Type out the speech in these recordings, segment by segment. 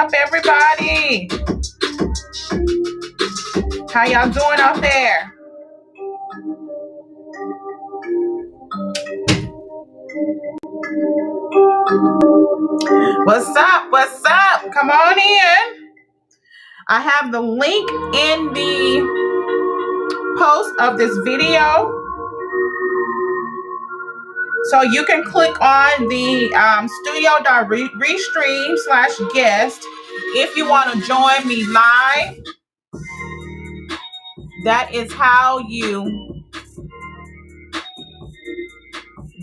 up, everybody? How y'all doing out there? What's up? What's up? Come on in. I have the link in the post of this video. So you can click on the studio.restream/guest if you want to join me live. That is how you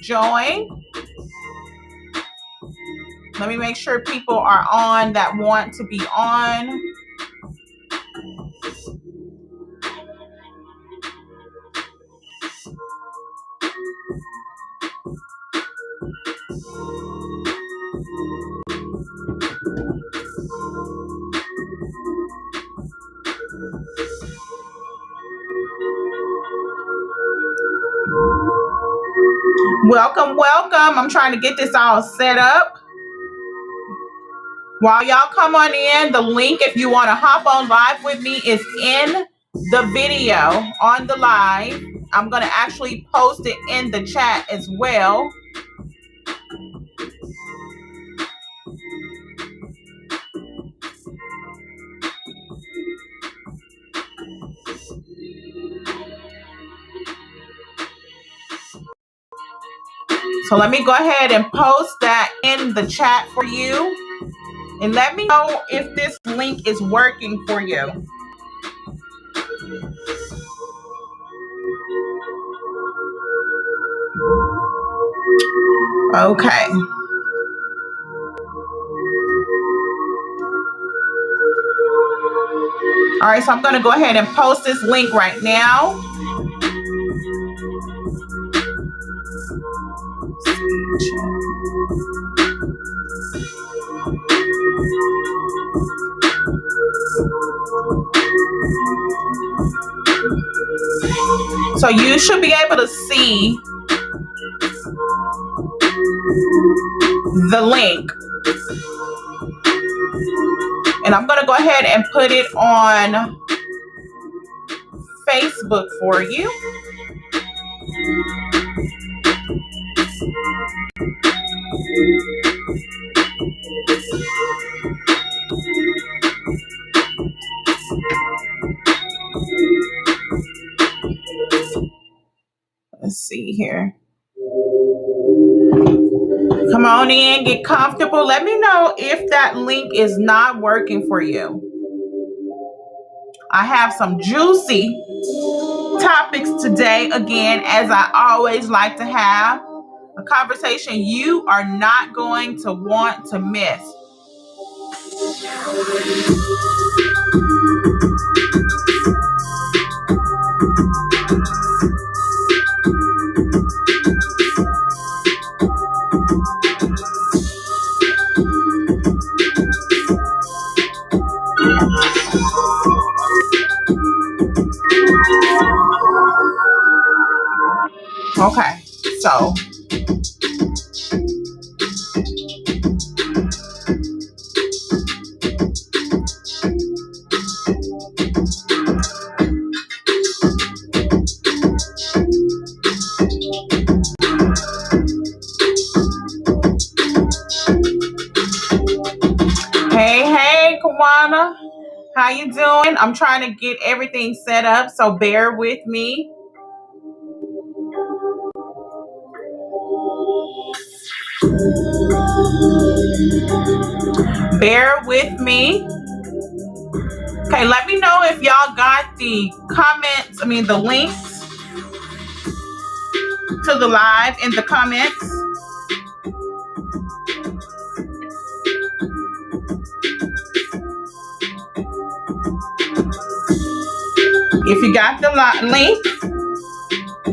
join. Let me make sure people are on that want to be on. Welcome, welcome. I'm trying to get this all set up. While y'all come on in, the link, if you want to hop on live with me, is in the video on the live. I'm going to actually post it in the chat as well. So let me go ahead and post that in the chat for you. And let me know if this link is working for you. Okay. All right, so I'm going to go ahead and post this link right now. So you should be able to see the link. And I'm going to go ahead and put it on Facebook for you. Let's see here. Come on in, get comfortable. Let me know if that link is not working for you. I have some juicy topics today, again, as I always like to have. A conversation you are not going to want to miss. Okay, so hey, Kawana, how you doing? I'm trying to get everything set up, so bear with me. Bear with me. Okay, let me know if y'all got the the links to the live in the comments. If you got the link,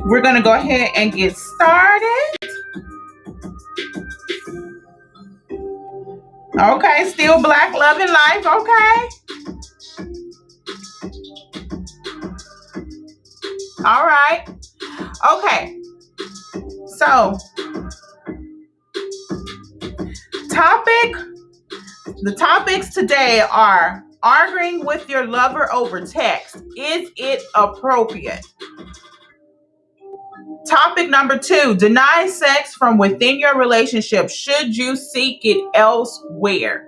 we're going to go ahead and get started. Okay, still Black Love and Life. Okay. All right. Okay. So, The topics today are arguing with your lover over text. Is it appropriate? Topic number 2, deny sex from within your relationship. Should you seek it elsewhere?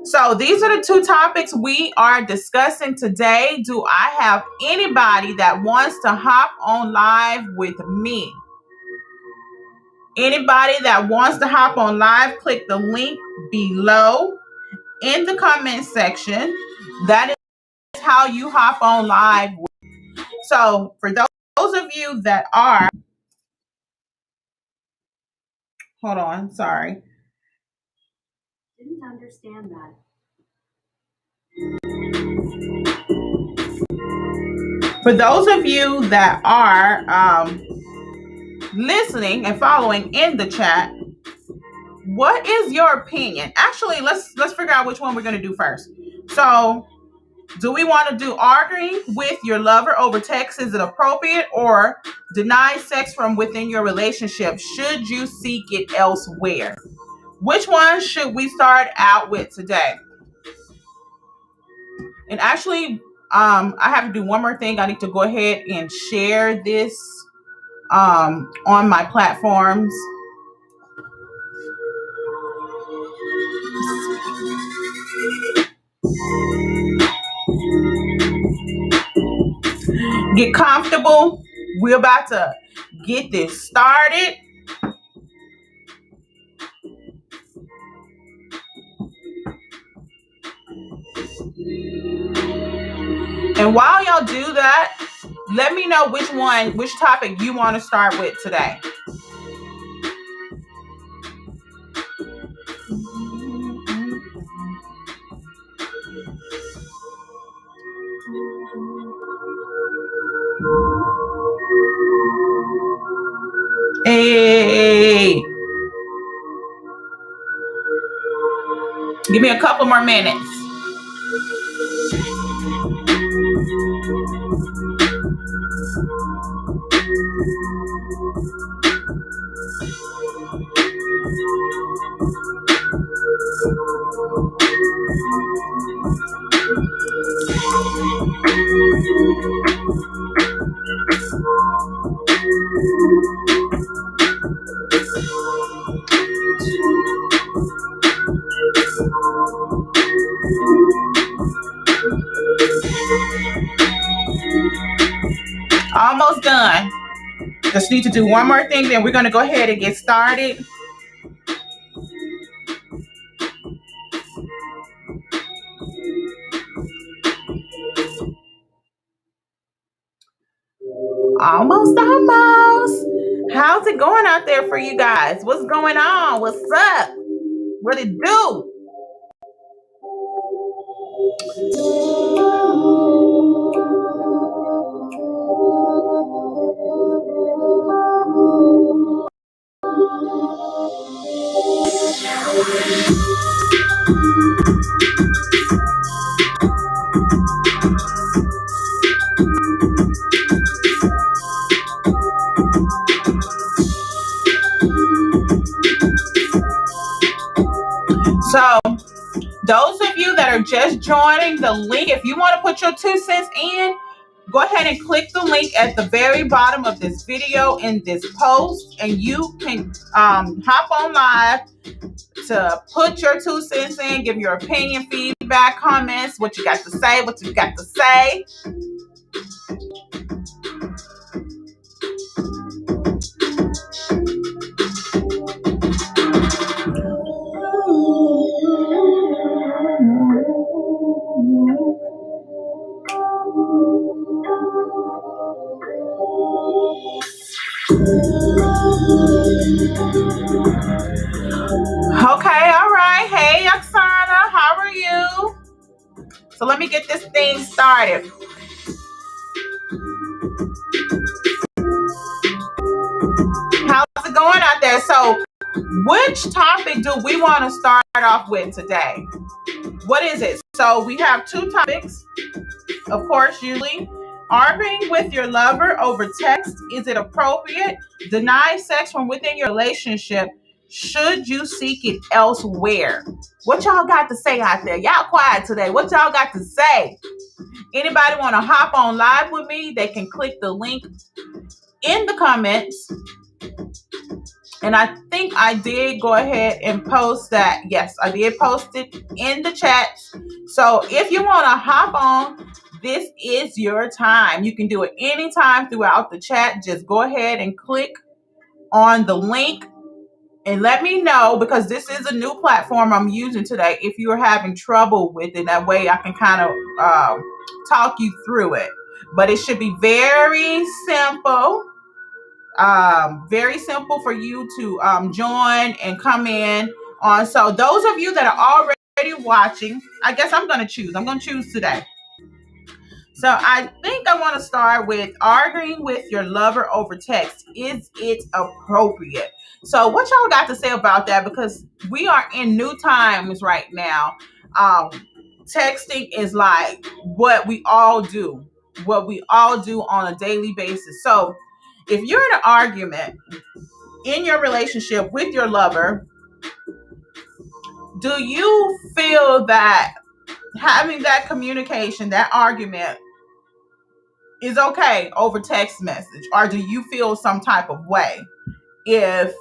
So these are the 2 topics we are discussing today. Do I have anybody that wants to hop on live with me? Anybody that wants to hop on live, click the link below in the comment section. That is how you hop on live. So for those of you that are, hold on, sorry. Didn't understand that. For those of you that are listening and following in the chat, what is your opinion? Actually, let's figure out which one we're going to do first. So, do we want to do arguing with your lover over text? Is it appropriate? Or deny sex from within your relationship? Should you seek it elsewhere? Which one should we start out with today? And actually, I have to do one more thing. I need to go ahead and share this on my platforms. Get comfortable. We're about to get this started. And while y'all do that, let me know which topic you want to start with today. Hey, give me a couple more minutes. Almost done. Just need to do one more thing, then we're going to go ahead and get started. Almost. How's it going out there for you guys? What's going on? What's up? What it do? So, those of you that are just joining the link, if you want to put your 2 cents in, go ahead and click the link at the very bottom of this video in this post, and you can hop on live to put your 2 cents in, give your opinion, feedback, comments, what you got to say. Okay, all right. Hey, Oksana, how are you? So let me get this thing started. How's it going out there? So which topic do we want to start off with today? What is it? So we have 2 topics, of course, usually. Arguing with your lover over text. Is it appropriate? Deny sex from within your relationship. should you seek it elsewhere? What y'all got to say out there? Y'all quiet today. What y'all got to say? Anybody want to hop on live with me? They can click the link in the comments. And I think I did go ahead and post that. Yes, I did post it in the chat. So if you want to hop on, this is your time. You can do it anytime throughout the chat. Just go ahead and click on the link and let me know, because this is a new platform I'm using today, if you are having trouble with it. That way I can kind of talk you through it. But it should be very simple. Very simple for you to join and come in on. So those of you that are already watching, I guess I'm going to choose today. So I think I want to start with arguing with your lover over text. Is it appropriate? So what y'all got to say about that? Because we are in new times right now. Texting is like what we all do on a daily basis. So if you're in an argument in your relationship with your lover, do you feel that having that communication, that argument, is okay over text message? Or do you feel some type of way if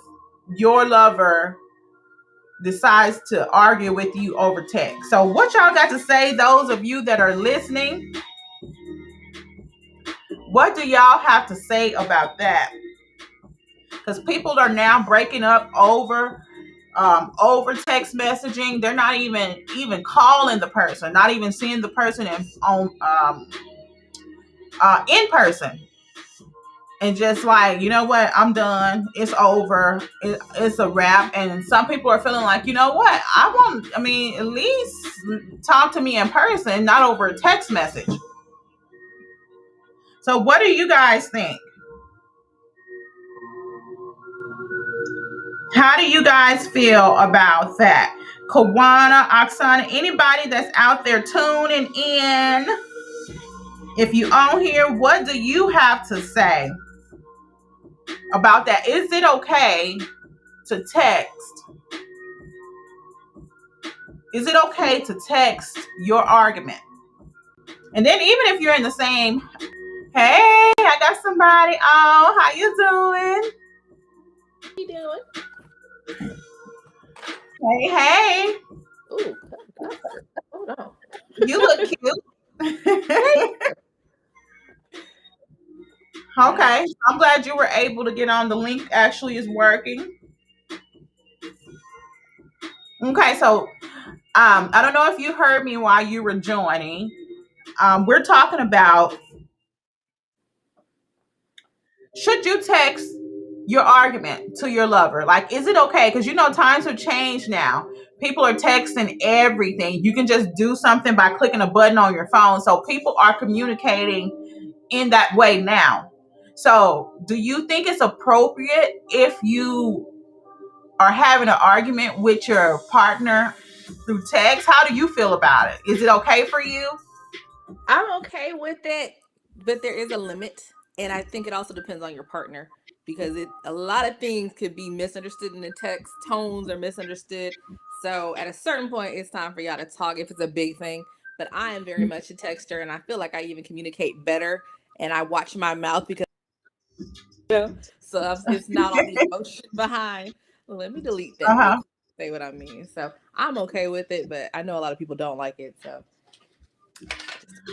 your lover decides to argue with you over text? So what y'all got to say, those of you that are listening? What do y'all have to say about that? Because people are now breaking up over text messaging. They're not even calling the person, not even seeing the person in person, and just like, you know what, I'm done, it's over, it's a wrap. And some people are feeling like, you know what, at least talk to me in person, not over a text message. So what do you guys think? How do you guys feel about that? Kawana, Oksana, anybody that's out there tuning in, if you on here, what do you have to say about that? Is it okay to text? Is it okay to text your argument? And then even if you're in the same, hey, I got somebody on, how you doing? How you doing? Hey. Ooh, hold on. You look cute. Okay, I'm glad you were able to get on. The link actually is working. Okay, so I don't know if you heard me while you were joining. We're talking about, should you text your argument to your lover? Like, is it okay? Because times have changed now. People are texting everything. You can just do something by clicking a button on your phone. So people are communicating in that way now. So do you think it's appropriate if you are having an argument with your partner through text? How do you feel about it? Is it okay for you? I'm okay with it, but there is a limit, and I think it also depends on your partner, because a lot of things could be misunderstood in the text. Tones are misunderstood. So at a certain point, it's time for y'all to talk if it's a big thing. But I am very much a texter, and I feel like I even communicate better, and I watch my mouth because so it's not all the emotion behind. Let me delete that real quick, say what I mean. So I'm okay with it, but I know a lot of people don't like it. So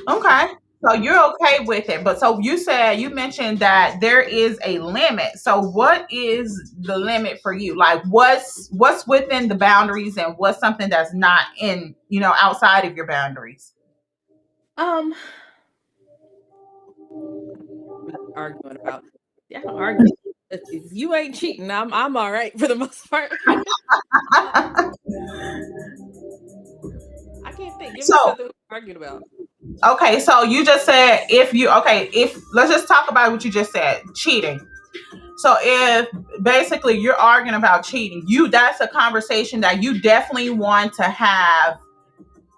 Okay. So you're okay with it. But so you mentioned that there is a limit. So what is the limit for you? Like what's within the boundaries, and what's something that's not in, outside of your boundaries? Arguing about, I don't argue. If you ain't cheating, I'm all right for the most part. I can't think. Give me something we're arguing about. Okay, so you just said if let's just talk about what you just said, cheating. So if basically you're arguing about cheating, that's a conversation that you definitely want to have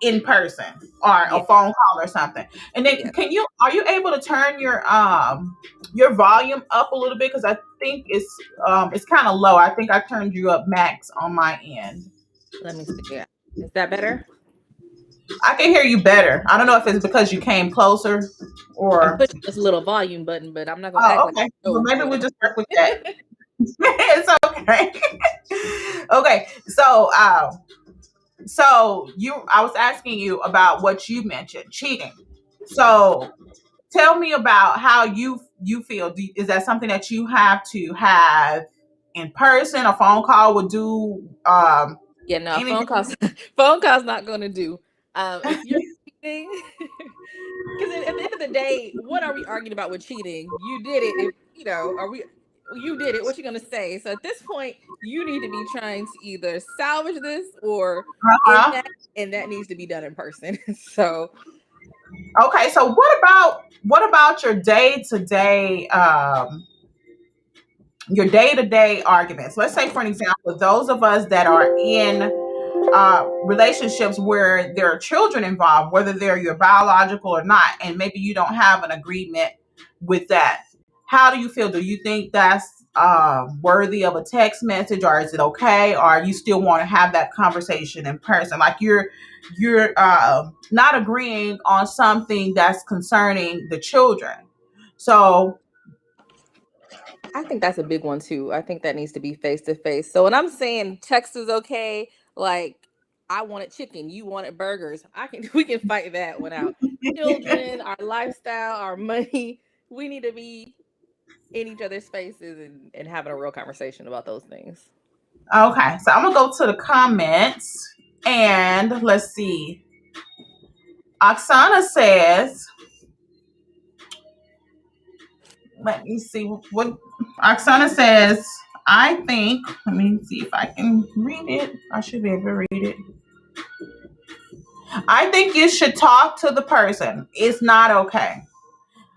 in person or a Yeah. phone call or something. And then Yeah. are you able to turn your volume up a little bit, because I think it's kind of low. I think I turned you up max on my end. Let me see. Yeah. Is that better? I can hear you better. I don't know if it's because you came closer I'm or pushing this little volume button, but I'm not gonna act oh, like okay. I Well, know maybe we'll what just work with I'm that. It's okay. Okay. So I was asking you about what you mentioned, cheating. So tell me about how you feel. Is that something that you have to have in person? A phone call would do. Yeah, no, Anything? phone calls not gonna do. If you're cheating, because at the end of the day, what are we arguing about with cheating? You did it. If you know, are we? You did it. What you gonna say? So at this point, you need to be trying to either salvage this or end Uh-huh. that, and that needs to be done in person. So Okay. So what about your day to day arguments? Let's say, for an example, those of us that are in relationships where there are children involved, whether they're your biological or not, and maybe you don't have an agreement with that. How do you feel? Do you think that's worthy of a text message, or is it okay, or you still want to have that conversation in person? Like you're not agreeing on something that's concerning the children. So I think that's a big one too. I think that needs to be face to face. So when I'm saying text is okay, like I wanted chicken, you wanted burgers. I can we can fight that one out. Children, our lifestyle, our money, we need to be in each other's spaces and having a real conversation about those things. okay, so I'm gonna go to the comments and let's see. Oksana says, let me see what Oksana says. I think, let me see if I can read it. I should be able to read it. I think you should talk to the person. It's not okay.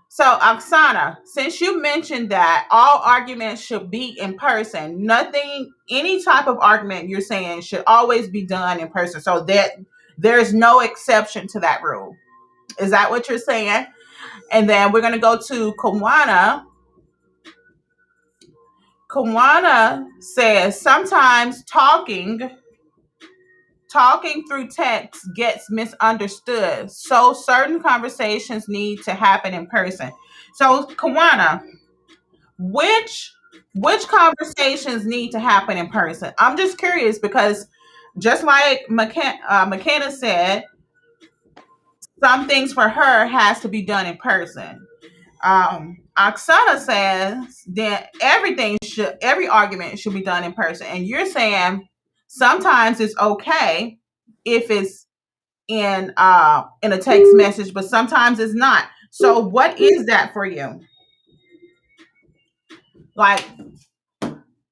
So, Oksana, since you mentioned that all arguments should be in person, any type of argument you're saying should always be done in person. So that there's no exception to that rule. Is that what you're saying? And then we're going to go to Kawana. Kawana says sometimes talking through text gets misunderstood. So certain conversations need to happen in person. So Kawana, which which conversations need to happen in person? I'm just curious because just like McKenna said, some things for her has to be done in person. Oksana says that every argument should be done in person, and you're saying sometimes it's okay if it's in a text message, but sometimes it's not. So, what is that for you? Like,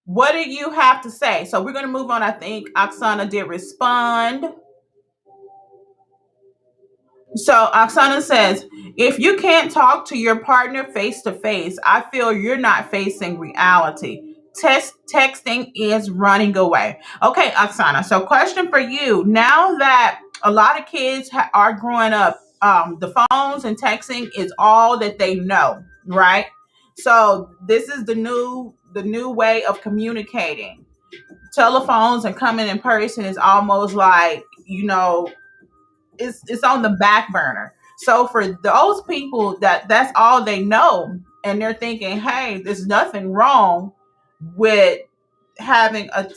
what do you have to say? So, we're going to move on. I think Oksana did respond. So Oksana says, if you can't talk to your partner face to face, I feel you're not facing reality. Texting is running away. Okay, Oksana. So question for you. Now that a lot of kids are growing up, the phones and texting is all that they know, right? So this is the new way of communicating. Telephones and coming in person is almost like, it's on the back burner. So for those people that's all they know, and they're thinking, hey, there's nothing wrong with having a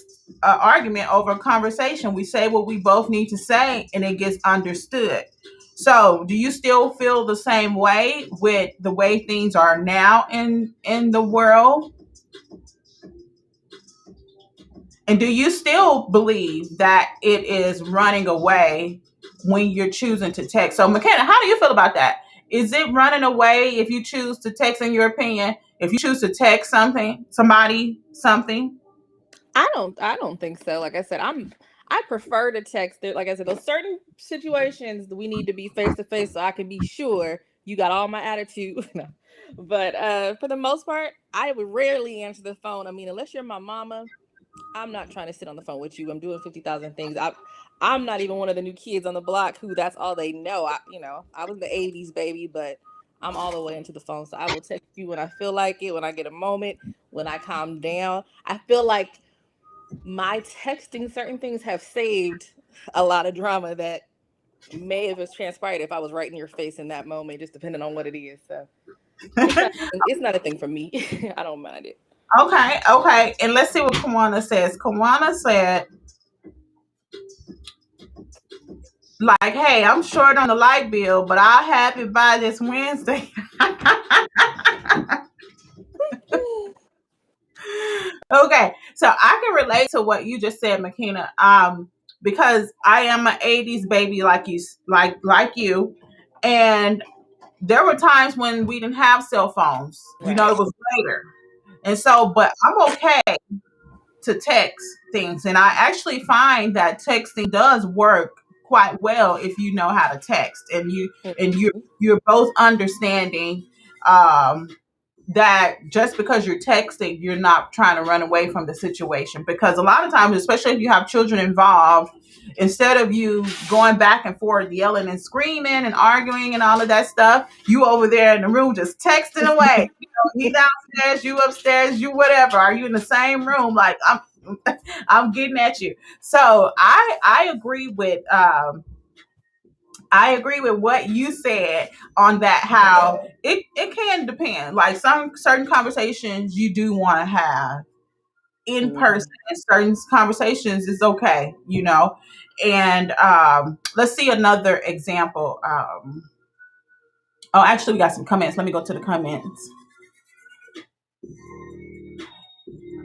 argument over a conversation. We say what we both need to say, and it gets understood. So, do you still feel the same way with the way things are now in the world? And do you still believe that it is running away when you're choosing to text? So, McKenna, how do you feel about that? Is it running away if you choose to text, in your opinion? If you choose to text somebody, something? I don't think so. Like I said, I prefer to text it. Like I said, those certain situations that we need to be face to face so I can be sure you got all my attitude. No. But for the most part, I would rarely answer the phone. I mean, unless you're my mama, I'm not trying to sit on the phone with you. I'm doing 50,000 things. I'm not even one of the new kids on the block who that's all they know. I was the 80s baby, but I'm all the way into the phone. So I will text you when I feel like it, when I get a moment, when I calm down. I feel like my texting certain things have saved a lot of drama that may have transpired if I was right in your face in that moment, just depending on what it is. So it's not a thing for me. I don't mind it. Okay, okay. And let's see what Kawana says. Kawana said, like, hey, I'm short on the light bill, but I'll have it by this Wednesday. Okay, so I can relate to what you just said, McKenna. Because I am an '80s baby, like you, and there were times when we didn't have cell phones. You know, Right. it was later, and so, but I'm okay to text things, and I actually find that texting does work quite well if you know how to text, and you're both understanding. Um, that just because you're texting, you're not trying to run away from the situation. Because a lot of times, especially if you have children involved, instead of you going back and forth, yelling and screaming and arguing and all of that stuff, you over there in the room just texting away. You know, he downstairs, you upstairs, you whatever. Are you in the same room? Like I'm getting at you. So I agree with I agree with what you said on that, how it can depend. Like some certain conversations you do want to have in Mhm. person, and certain conversations is okay, you know. And let's see another example. Oh, actually, we got some comments. Let me go to the comments.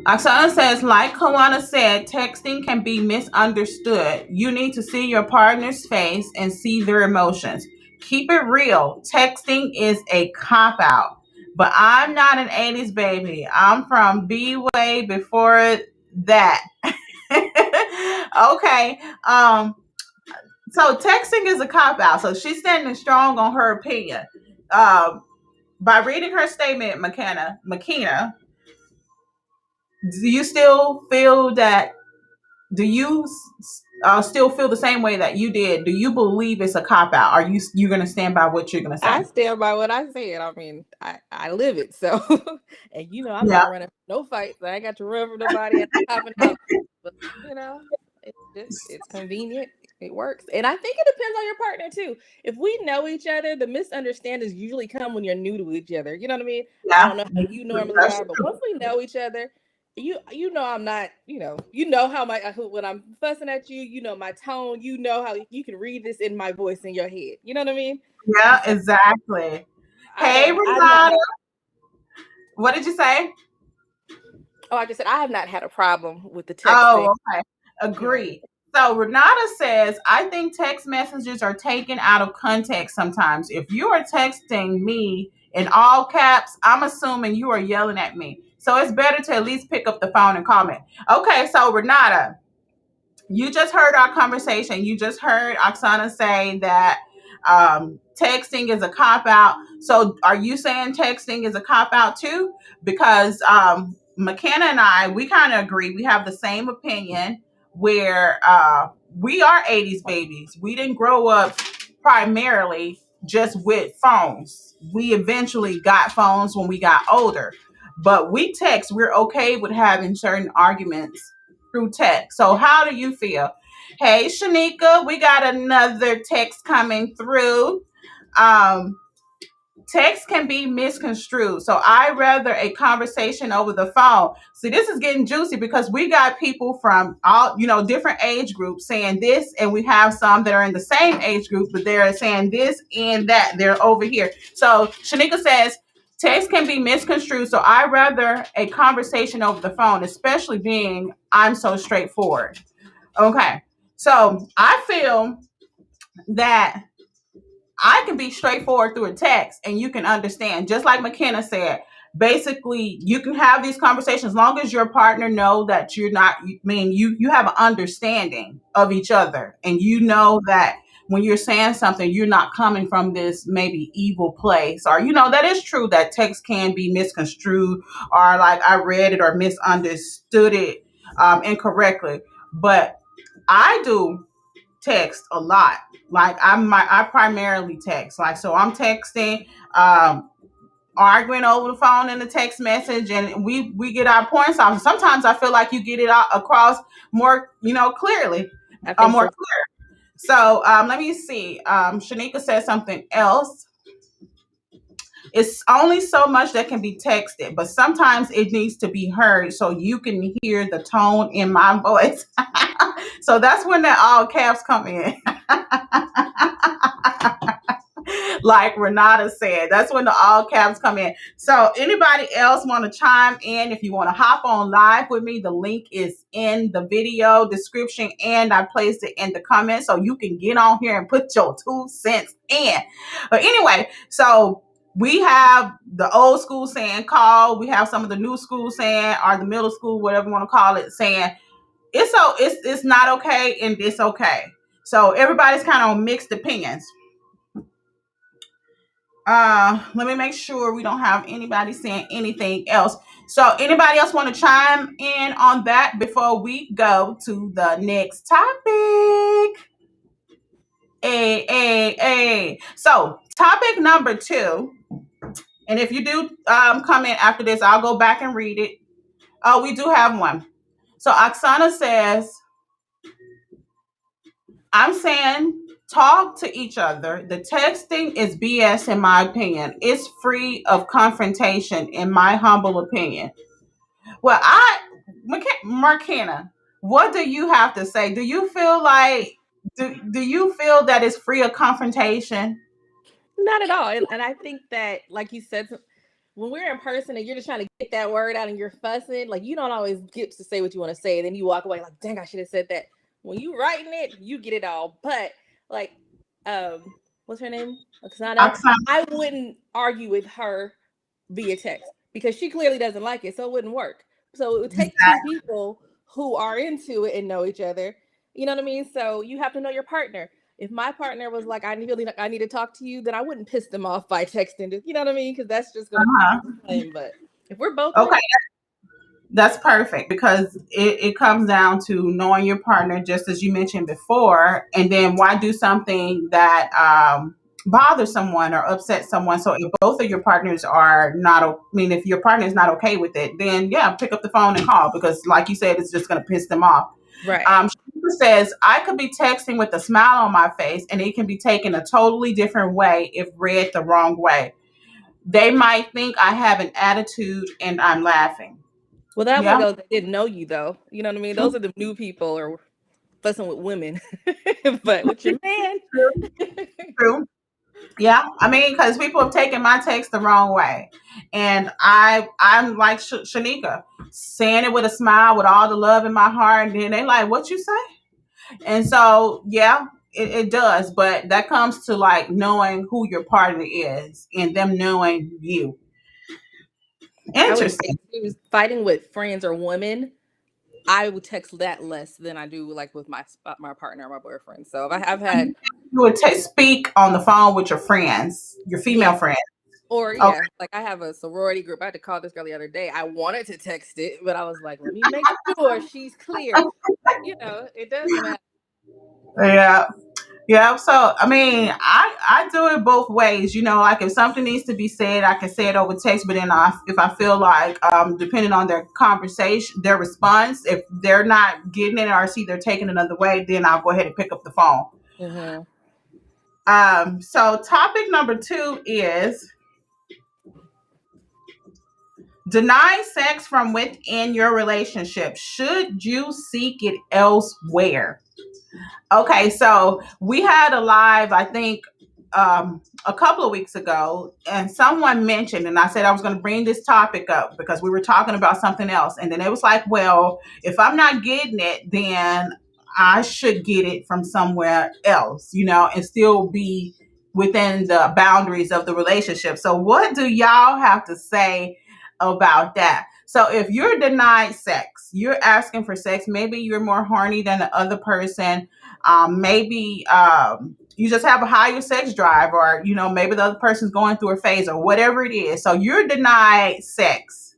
Oksana says, like Kawana said, texting can be misunderstood. You need to see your partner's face and see their emotions. Keep it real. Texting is a cop out. But I'm not an '80s baby. I'm from B way before that. Okay. So texting is a cop out. So she's standing strong on her opinion. By reading her statement, McKenna, do you still feel that do you still feel the same way that you did? Do you believe it's a cop out? Are you going to stand by what you're going to I say? stand by what I said. I mean, I live it. So, and I'm Yeah, not running from no fights. I ain't got to run from nobody and popping out. But it's convenient. It works, and I think it depends on your partner too. If we know each other, the misunderstandings usually come when you're new to each other. You know what I mean? I yeah, don't know how you normally that's are, but true. once we know each other, I'm not. You know how when I'm fussing at you. You know my tone. You know how you can read this in my voice in your head. You know what I mean? Yeah, exactly. Hey, I've not Renata, had. what did you say? Oh, I just said I have not had a problem with the texting. Oh, okay. You know, Agreed. So Renata says, I think text messages are taken out of context sometimes. If you are texting me in all caps, I'm assuming you are yelling at me. So it's better to at least pick up the phone and call me. Okay, so Renata, you just heard our conversation. You just heard Oksana say that texting is a cop out. So are you saying texting is a cop out too? Because McKenna and I, we kind of agree. We have the same opinion where we are '80s babies. We didn't grow up primarily just with phones. We eventually got phones when we got older. But we text, we're okay with having certain arguments through text. So how do you feel? Hey, Shanika, we got another text coming through. Um, Text can be misconstrued. So I rather a conversation over the phone. See, this is getting juicy because we got people from all, different age groups saying this, and we have some that are in the same age group, but they're saying this and that. They're over here. So Shanika says, text can be misconstrued. So I rather a conversation over the phone, especially being I'm so straightforward. Okay. So I feel that I can be straightforward through a text and you can understand. Just like McKenna said, basically you can have these conversations as long as your partner know that you're not, you have an understanding of each other, and you know that when you're saying something, you're not coming from this maybe evil place, or that is true that text can be misconstrued, or like I read it or misunderstood it incorrectly. But I do text a lot. Like I primarily text. Like so I'm texting, arguing over the phone in the text message, and we get our points off. Sometimes I feel like you get it across more, clearly, I think more so. clear. So let me see. Shanika said something else. It's only so much that can be texted, but sometimes it needs to be heard so you can hear the tone in my voice. So that's when the all caps come in. Like Renata said, that's when the all caps come in. So anybody else want to chime in? If you want to hop on live with me, the link is in the video description and I placed it in the comments so you can get on here and put your 2 cents in. But anyway, so we have the old school saying call. We have some of the new school saying, or the middle school, whatever you want to call it, saying it's not okay and it's okay. So everybody's kind of on mixed opinions. Let me make sure we don't have anybody saying anything else. So anybody else want to chime in on that before we go to the next topic? So topic number 2, and if you do comment after this, I'll go back and read it. Oh, we do have one. So Oksana says, I'm saying talk to each other. The texting is BS in my opinion. It's free of confrontation in my humble opinion. Well, Markina, what do you have to say? Do you feel like do you feel that it's free of confrontation? Not at all. And I think that, like you said, when we're in person and you're just trying to get that word out and you're fussing, like you don't always get to say what you want to say. And then you walk away like, dang, I should have said that. When you writing it, you get it all. But like, what's her name? Oksana. Oksana, I wouldn't argue with her via text because she clearly doesn't like it. So it wouldn't work. So it would take two people who are into it and know each other. You know what I mean? So you have to know your partner. If my partner was like, I need to talk to you, then I wouldn't piss them off by texting. You know what I mean? Because that's just gonna be. But if we're both okay, that's perfect because it comes down to knowing your partner, just as you mentioned before, and then why do something that bother someone or upset someone. So if both of your partners are not, I mean, if your partner is not okay with it, then yeah, pick up the phone and call because, like you said, it's just going to piss them off. right. She says, I could be texting with a smile on my face and it can be taken a totally different way if read the wrong way. They might think I have an attitude and I'm laughing. Well, that one Yeah. goes. They didn't know you though. You know what I mean? Those are the new people or fussing with women, but with your man. True. True. Yeah, I mean, because people have taken my text the wrong way, and I'm like Shanika, saying it with a smile, with all the love in my heart, and then they like, "What you say?" And so, yeah, it does, but that comes to like knowing who your partner is and them knowing you. I would say Interesting. too, fighting with friends or women. I would text that less than I do like with my partner or my boyfriend. So I've had You would speak on the phone with your friends, your yeah. female friends. Or Okay. yeah, like I have a sorority group. I had to call this girl the other day. I wanted to text it, but I was like, let me make sure she's clear. You know, it does matter. Yeah. Yeah, so I mean, I do it both ways. Like if something needs to be said, I can say it over text. But then if I feel like, depending on their conversation, their response, if they're not getting it or see they're taking another way, then I'll go ahead and pick up the phone. Mm-hmm. So topic number 2 is deny sex from within your relationship. Should you seek it elsewhere? Okay, so we had a live, I think, a couple of weeks ago, and someone mentioned, and I said I was going to bring this topic up because we were talking about something else. And then it was like, well, if I'm not getting it, then I should get it from somewhere else, and still be within the boundaries of the relationship. So, what do y'all have to say about that? So, if you're denied sex, you're asking for sex, maybe you're more horny than the other person. Maybe you just have a higher sex drive, or maybe the other person's going through a phase or whatever it is. So you're denied sex.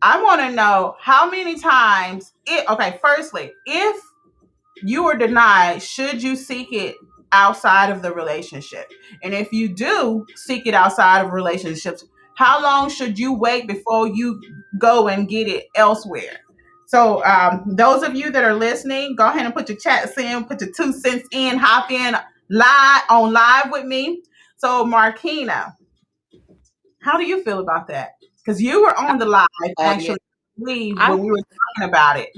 I want to know how many times okay, firstly, if you were denied, should you seek it outside of the relationship? And if you do seek it outside of relationships, how long should you wait before you go and get it elsewhere? So, those of you that are listening, go ahead and put your chats in, put your 2 cents in, hop in live with me. So, Markina, how do you feel about that? Because you were on the live Yeah. actually, when I we were talking about it.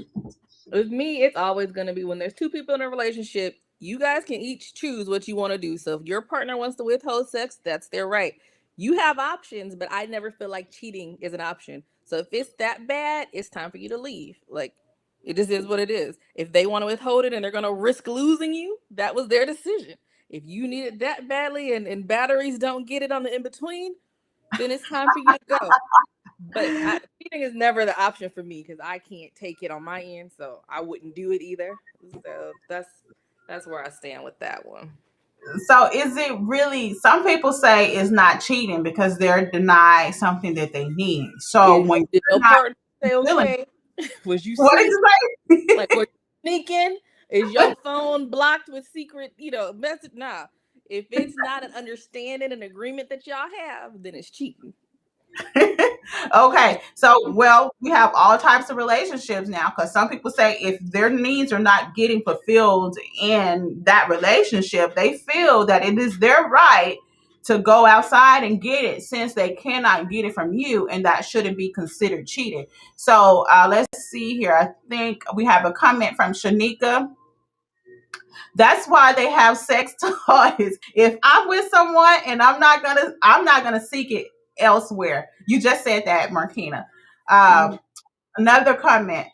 With me, it's always going to be when there's two people in a relationship, you guys can each choose what you want to do. So if your partner wants to withhold sex, that's their right. You have options, but I never feel like cheating is an option. So if it's that bad, it's time for you to leave. Like, it just is what it is. If they want to withhold it and they're going to risk losing you, that was their decision. If you need it that badly and batteries don't get it on the in between, then it's time for you to go. But cheating is never the option for me because I can't take it on my end, so I wouldn't do it either. So that's where I stand with that one. So is it really, some people say it's not cheating because they're denied something that they need. So Did, when did you're your not partner say feeling, okay? Was you what did sneak? you Like, were you sneaking? Is your phone blocked with secret, message? Nah. If it's not an understanding and agreement that y'all have, then it's cheating. say? Okay, so well, we have all types of relationships now because some people say if their needs are not getting fulfilled in that relationship, they feel that it is their right to go outside and get it since they cannot get it from you, and that shouldn't be considered cheating. So let's see here. I think we have a comment from Shanika. That's why they have sex toys. If I'm with someone and I'm not gonna seek it elsewhere. You just said that, Markina. Mhm. Another comment.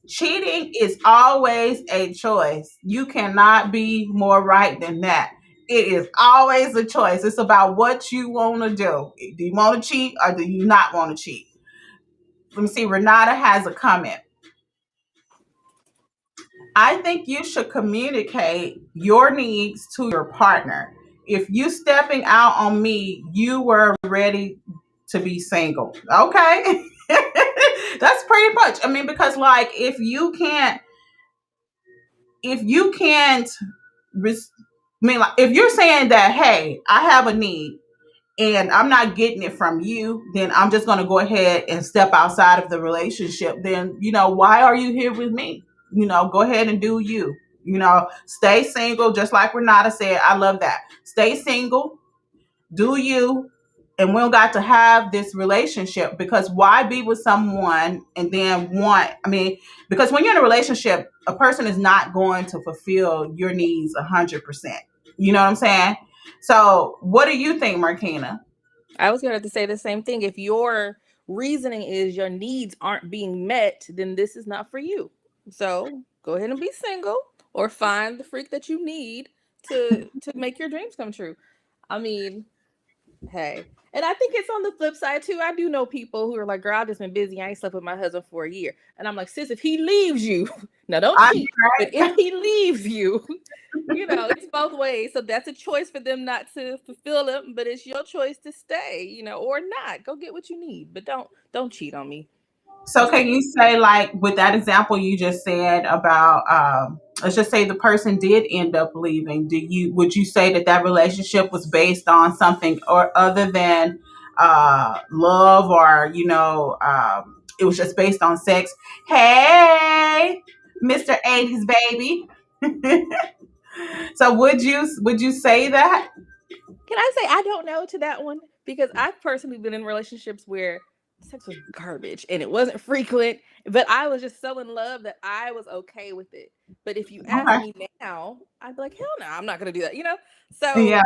Cheating is always a choice. You cannot be more right than that. It is always a choice. It's about what you want to do. Do you want to cheat or do you not want to cheat? Let me see. Renata has a comment. I think you should communicate your needs to your partner. If you stepping out on me, you were ready to be single. Okay. That's pretty much. I mean, because like if you can't I mean, like if you're saying that, hey, I have a need and I'm not getting it from you, then I'm just going to go ahead and step outside of the relationship. Then, why are you here with me? Go ahead and do you. Stay single, just like Renata said. I love that. Stay single, do you, and we don't got to have this relationship because why be with someone and then because when you're in a relationship, a person is not going to fulfill your needs 100%. You know what I'm saying? So what do you think, Markina? I was going to say the same thing. If your reasoning is your needs aren't being met, then this is not for you. So go ahead and be single or find the freak that you need to make your dreams come true. I mean, hey. And I think it's on the flip side too. I do know people who are like, girl, I've just been busy. I ain't slept with my husband for a year. And I'm like, sis, if he leaves you, now don't I cheat, but if he leaves you, it's both ways. So that's a choice for them not to fulfill it, but it's your choice to stay, or not. Go get what you need, but don't cheat on me. So can you say, like, with that example you just said about, let's just say the person did end up leaving, would you say that relationship was based on something or other than love, or it was just based on sex? Hey, Mr. 80s baby. So would you say that? Can I say I don't know to that one? Because I've personally been in relationships where sex was garbage and it wasn't frequent, but I was just so in love that I was okay with it. But if you ask Okay. me now, I'd be like, hell no, I'm not going to do that, Yeah. So as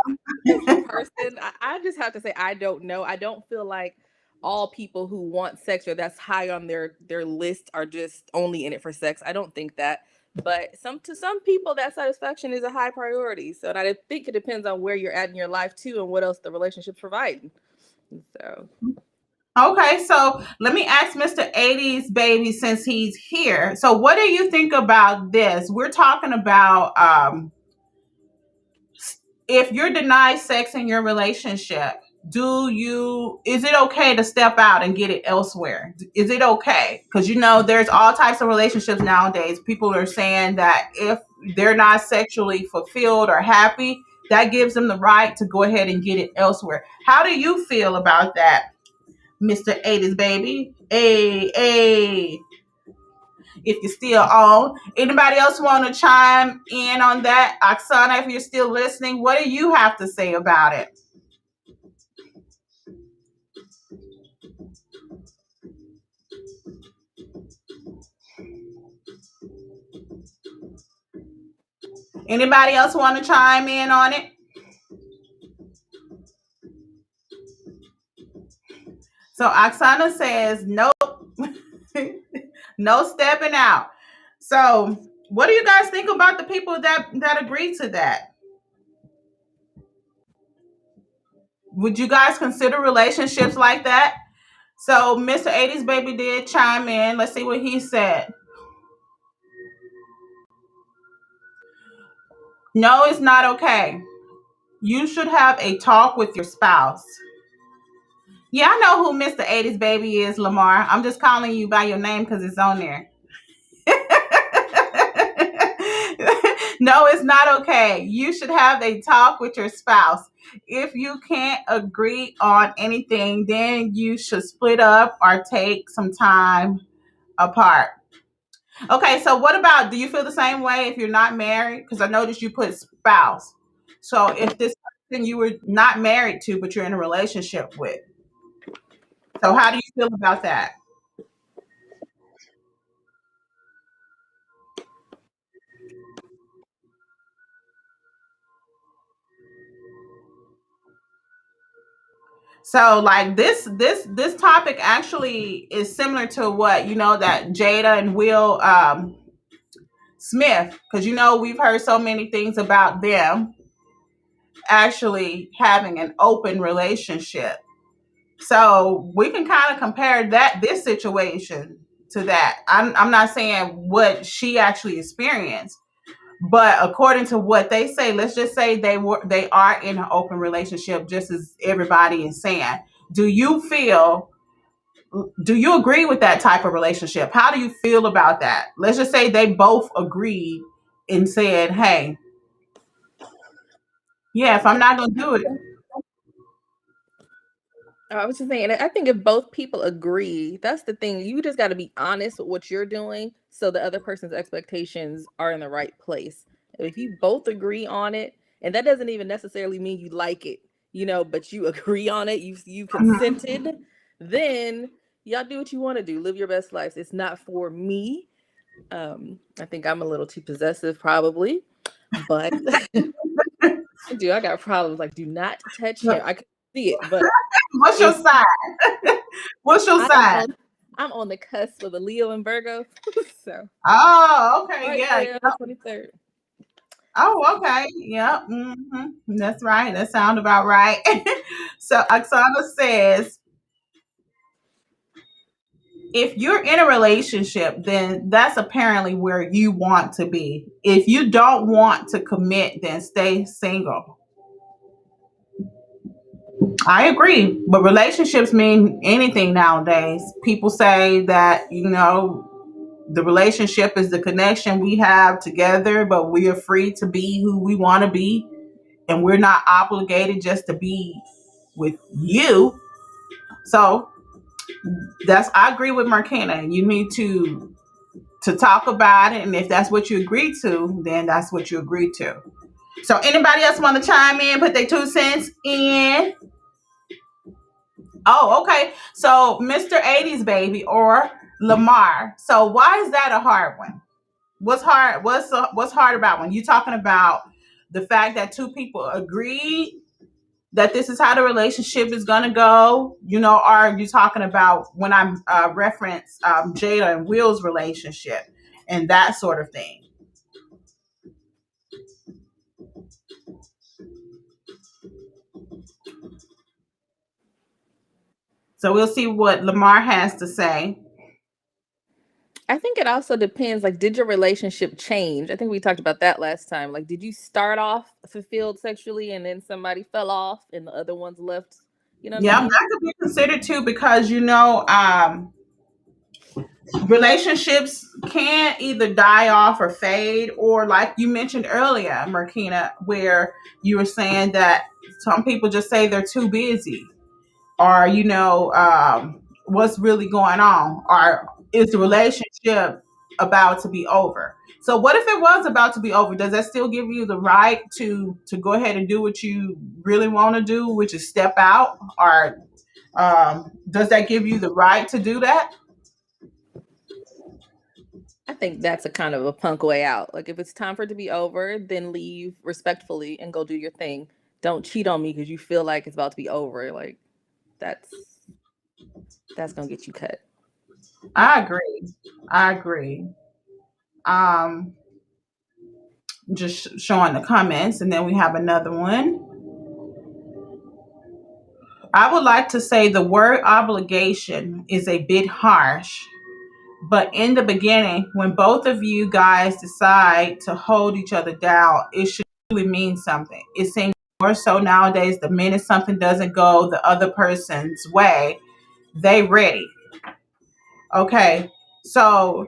a person, I just have to say, I don't know. I don't feel like all people who want sex or that's high on their list are just only in it for sex. I don't think that. But to some people, that satisfaction is a high priority. So and I think it depends on where you're at in your life too, and what else the relationship's providing. So Okay, so let me ask Mr. 80s baby since he's here. So what do you think about this? We're talking about if you're denied sex in your relationship, is it okay to step out and get it elsewhere? Is it okay? Because there's all types of relationships nowadays. People are saying that if they're not sexually fulfilled or happy, that gives them the right to go ahead and get it elsewhere. How do you feel about that, Mr. 80s baby? Hey, if you're still on. Anybody else want to chime in on that? Oksana, if you're still listening, what do you have to say about it? Anybody else want to chime in on it? So Oksana says, nope, no stepping out. So what do you guys think about the people that agree to that? Would you guys consider relationships like that? So Mr. 80s baby did chime in. Let's see what he said. No, it's not okay. You should have a talk with your spouse. Yeah, I know who Mr. 80s baby is, Lamar. I'm just calling you by your name because it's on there. No, it's not okay. You should have a talk with your spouse. If you can't agree on anything, then you should split up or take some time apart. Okay, so what about, do you feel the same way if you're not married? Because I noticed you put spouse. So if this person you were not married to, but you're in a relationship with. So how do you feel about that? So like this topic actually is similar to what that Jada and Will Smith, because we've heard so many things about them actually having an open relationship. So we can kind of compare this situation to that. I'm not saying what she actually experienced, but according to what they say, let's just say they are in an open relationship, just as everybody is saying. Do you feel? Do you agree with that type of relationship? How do you feel about that? Let's just say they both agreed and said, "Hey, yeah, if I'm not gonna do it." I was just saying, I think if both people agree, that's the thing. You just got to be honest with what you're doing so the other person's expectations are in the right place. If you both agree on it, and that doesn't even necessarily mean you like it, but you agree on it, you Mhm. consented, then y'all do what you want to do. Live your best lives. It's not for me. I think I'm a little too possessive, probably, but I got problems. Like, do not touch him. I can see it, but What's your if side? What's your I am side? I'm on the cusp of a Leo and Virgo. So Oh, okay, right yeah. there on the 23rd. Oh, okay. Yep. That's right. That sounds about right. So Oksana says, if you're in a relationship, then that's apparently where you want to be. If you don't want to commit, then stay single. I agree. But relationships mean anything nowadays. People say that, the relationship is the connection we have together, but we are free to be who we want to be. And we're not obligated just to be with you. So I agree with Markena. You need to talk about it, and if that's what you agree to, then that's what you agree to. So anybody else want to chime in, put their 2 cents in? Oh, okay. So Mr. 80s baby or Lamar. So why is that a hard one? What's hard? What's hard about when you talking about the fact that two people agree that this is how the relationship is going to go? Are you talking about when I reference Jada and Will's relationship and that sort of thing? So we'll see what Lamar has to say. I think it also depends. Like, did your relationship change? I think we talked about that last time. Like, did you start off fulfilled sexually and then somebody fell off and the other ones left You know what I Yeah, mean? that could be considered too because relationships can either die off or fade, or like you mentioned earlier, Markina, where you were saying that some people just say they're too busy, or what's really going on, or is the relationship about to be over? So what if it was about to be over? Does that still give you the right to go ahead and do what you really want to do, which is step out, or does that give you the right to do that? I think that's a kind of a punk way out. Like if it's time for it to be over, then leave respectfully and go do your thing. Don't cheat on me because you feel like it's about to be over. Like that's that's gonna get you cut. I agree. I agree. um just showing the comments, and then we have another one. I would like to say the word obligation is a bit harsh, but in the beginning, when both of you guys decide to hold each other down, it should really mean something. It seems more so nowadays, the minute something doesn't go the other person's way, they ready. Okay. So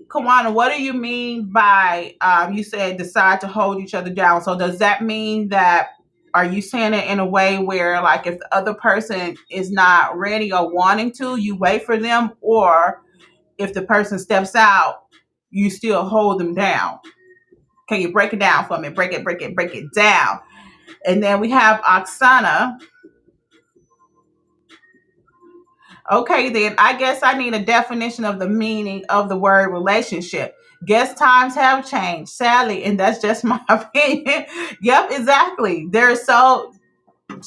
Kawana, what do you mean by you said decide to hold each other down? So does that mean that, are you saying it in a way where, like, if the other person is not ready or wanting to, you wait for them, or if the person steps out, you still hold them down? Can you break it down for me? Break it down. And then we have Oksana. Okay, then I guess I need a definition of the meaning of the word relationship. Guess times have changed, sadly, and that's just my opinion. Yep, exactly. There's so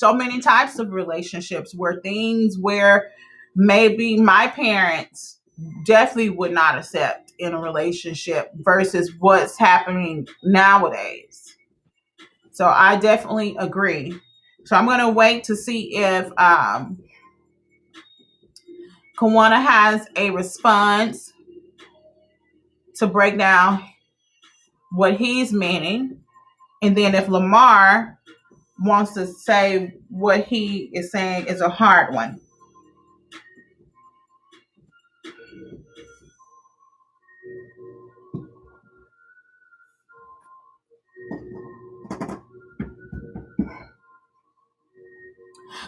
many types of relationships where things where maybe my parents definitely would not accept in a relationship versus what's happening nowadays. So I definitely agree. So I'm gonna wait to see if Kawana has a response to break down what he's meaning. And then if Lamar wants to say what he is saying is a hard one.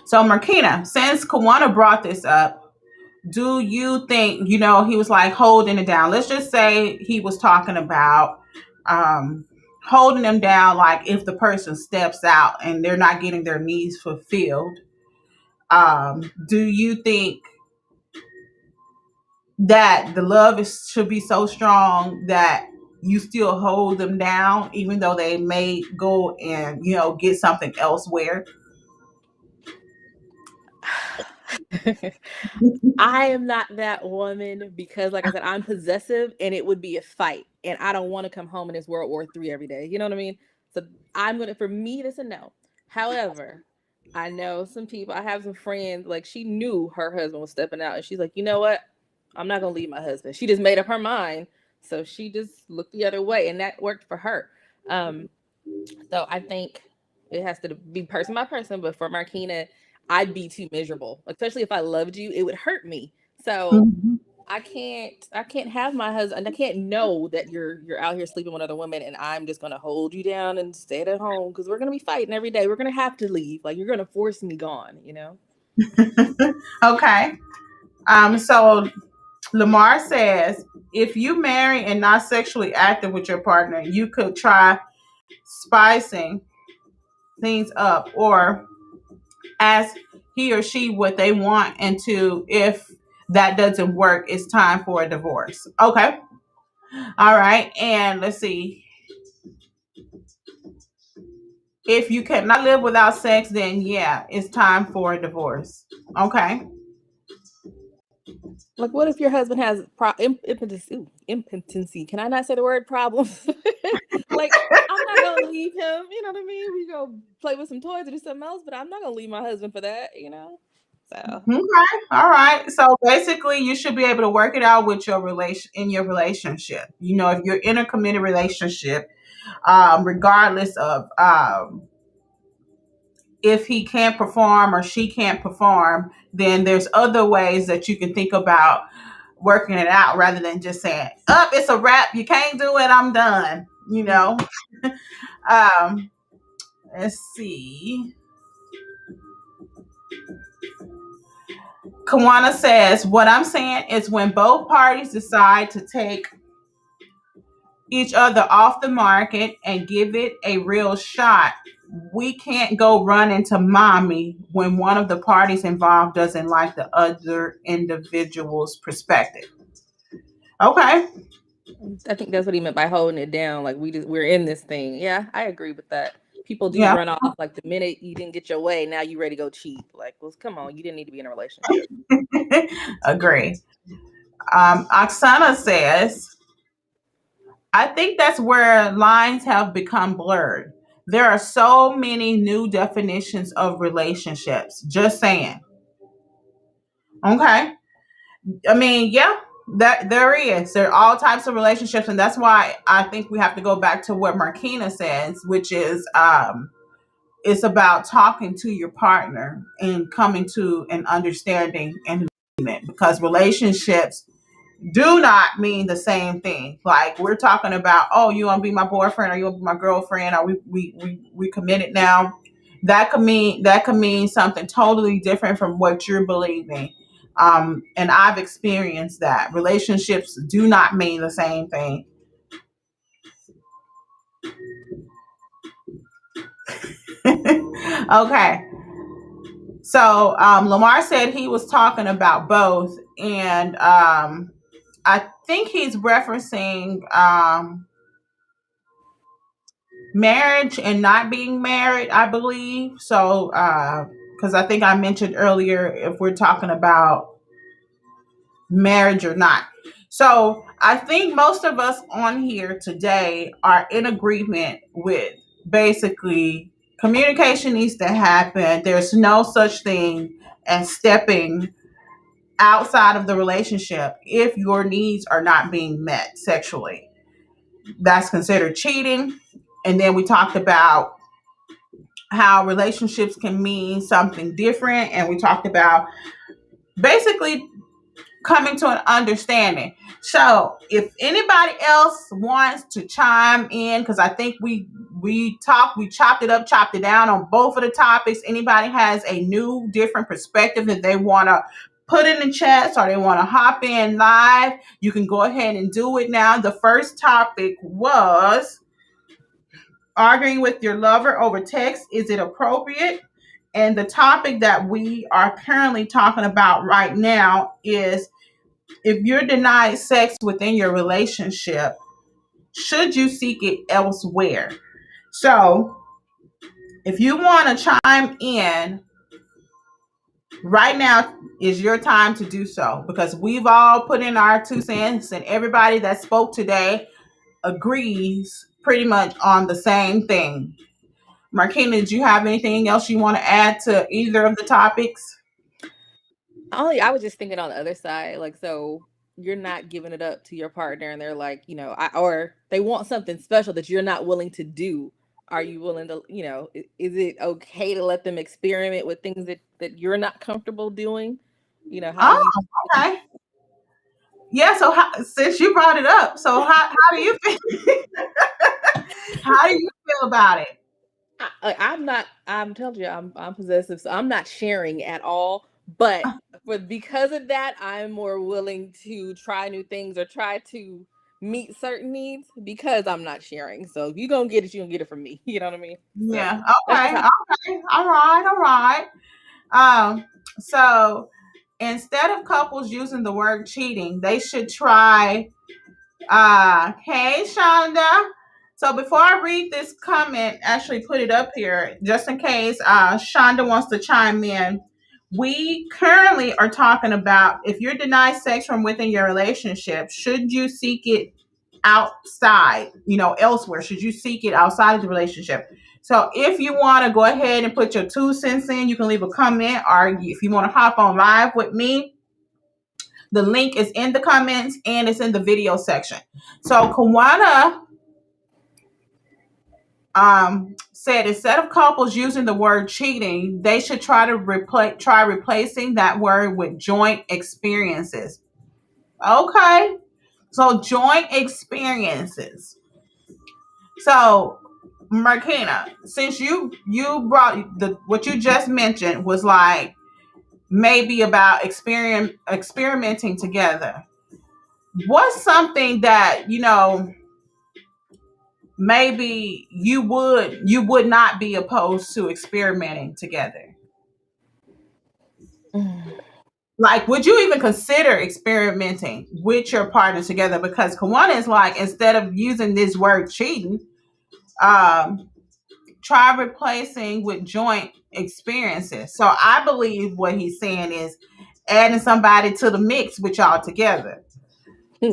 So Markina, since Kawana brought this up, do you think, he was like holding it down? Let's just say he was talking about um, holding them down, like if the person steps out and they're not getting their needs fulfilled. Do you think that the should be so strong that you still hold them down even though they may go and get something elsewhere? I am not that woman because, like I said, I'm possessive and it would be a fight. And I don't want to come home and it's World War III every day. You know what I mean? So for me, that's a no. However, I know some people, I have some friends, like she knew her husband was stepping out and she's like, you know what? I'm not going to leave my husband. She just made up her mind. So she just looked the other way and that worked for her. Um, so I think it has to be person by person. But for Marquina, I'd be too miserable, especially if I loved you. It would hurt me. So Mhm. I can't have my husband. I can't know that you're out here sleeping with other women, and I'm just gonna hold you down and stay at home because we're gonna be fighting every day. We're gonna have to leave. Like you're gonna force me gone. You know. Okay. So Lamar says, if you marry and not sexually active with your partner, you could try spicing things up, or ask he or she what they want, and to if that doesn't work, it's time for a divorce. Okay. All right. And let's see. If you cannot live without sex, then yeah, it's time for a divorce. Okay. Like, what if your husband has impotency? Can I not say the word problems? Like, I'm not gonna leave him. You know what I mean? We go play with some toys or do something else, but I'm not gonna leave my husband for that. You know. So Okay. All right. So basically, you should be able to work it out with your relationship. If you're in a committed relationship, regardless of if he can't perform or she can't perform, then there's other ways that you can think about working it out rather than just saying, "Up, it's a wrap. You can't do it. I'm done." You know. um, let's see. Kawana says, "What I'm saying is when both parties decide to take each other off the market and give it a real shot, we can't go run into mommy when one of the parties involved doesn't like the other individual's perspective." Okay. I think that's what he meant by holding it down. Like we're in this thing. Yeah, I agree with that. People do Yeah. run off like the minute you didn't get your way, now you ready to go cheat. Like, well, come on, you didn't need to be in a relationship. Agree. Oksana says, "I think that's where lines have become blurred. There are so many new definitions of relationships. Just saying." Okay. I mean, yeah, that there is. There are all types of relationships, and that's why I think we have to go back to what Marquina says, which is it's about talking to your partner and coming to an understanding and agreement, because relationships do not mean the same thing. Like we're talking about, oh, you want to be my boyfriend or you want to be my girlfriend? Are we committed now? That could mean something totally different from what you're believing. And I've experienced that. Relationships do not mean the same thing. Okay. So Lamar said he was talking about both, and I think he's referencing marriage and not being married, I believe. So, because I think I mentioned earlier if we're talking about marriage or not. So, I think most of us on here today are in agreement with basically communication needs to happen. There's no such thing as stepping outside of the relationship if your needs are not being met sexually. That's considered cheating. And then we talked about how relationships can mean something different. And we talked about basically coming to an understanding. So if anybody else wants to chime in, because I think we chopped it up, chopped it down on both of the topics. Anybody has a new, different perspective that they want to put in the chats or they want to hop in live, you can go ahead and do it now. The first topic was arguing with your lover over text. Is it appropriate? And the topic that we are currently talking about right now is, if you're denied sex within your relationship, should you seek it elsewhere? So, if you want to chime in, right now is your time to do so, because we've all put in our 2 cents and everybody that spoke today agrees pretty much on the same thing. Marquina, did you have anything else you want to add to either of the topics? I was just thinking on the other side, like, so you're not giving it up to your partner, and they're like, or they want something special that you're not willing to do. Are you willing to, is it okay to let them experiment with things that you're not comfortable doing? How do Oh, you? okay. Yeah, so since you brought it up, so how do you feel? How do you feel about it? I'm not. I'm telling you, I'm possessive, so I'm not sharing at all. But because of that, I'm more willing to try new things or try to meet certain needs because I'm not sharing. So if you're gonna get it, you're gonna get it from me. You know what I mean? So Yeah. that's just Okay. how. Okay. All right. All right. So instead of couples using the word cheating, they should try. Hey, Shonda. So before I read this comment, actually put it up here just in case Shonda wants to chime in. We currently are talking about, if you're denied sex from within your relationship, should you seek it outside, elsewhere? Should you seek it outside of the relationship? So if you want to go ahead and put your 2 cents in, you can leave a comment, or if you want to hop on live with me, the link is in the comments and it's in the video section. So Kawana said instead of couples using the word cheating, they should try replacing that word with joint experiences. Okay, so joint experiences. So, Markina, since you brought the what you just mentioned was like maybe about experimenting together. What's something that maybe you would not be opposed to experimenting together? Like, would you even consider experimenting with your partner together? Because Kawana is like, instead of using this word cheating, um, try replacing with joint experiences. So I believe what he's saying is adding somebody to the mix with y'all together.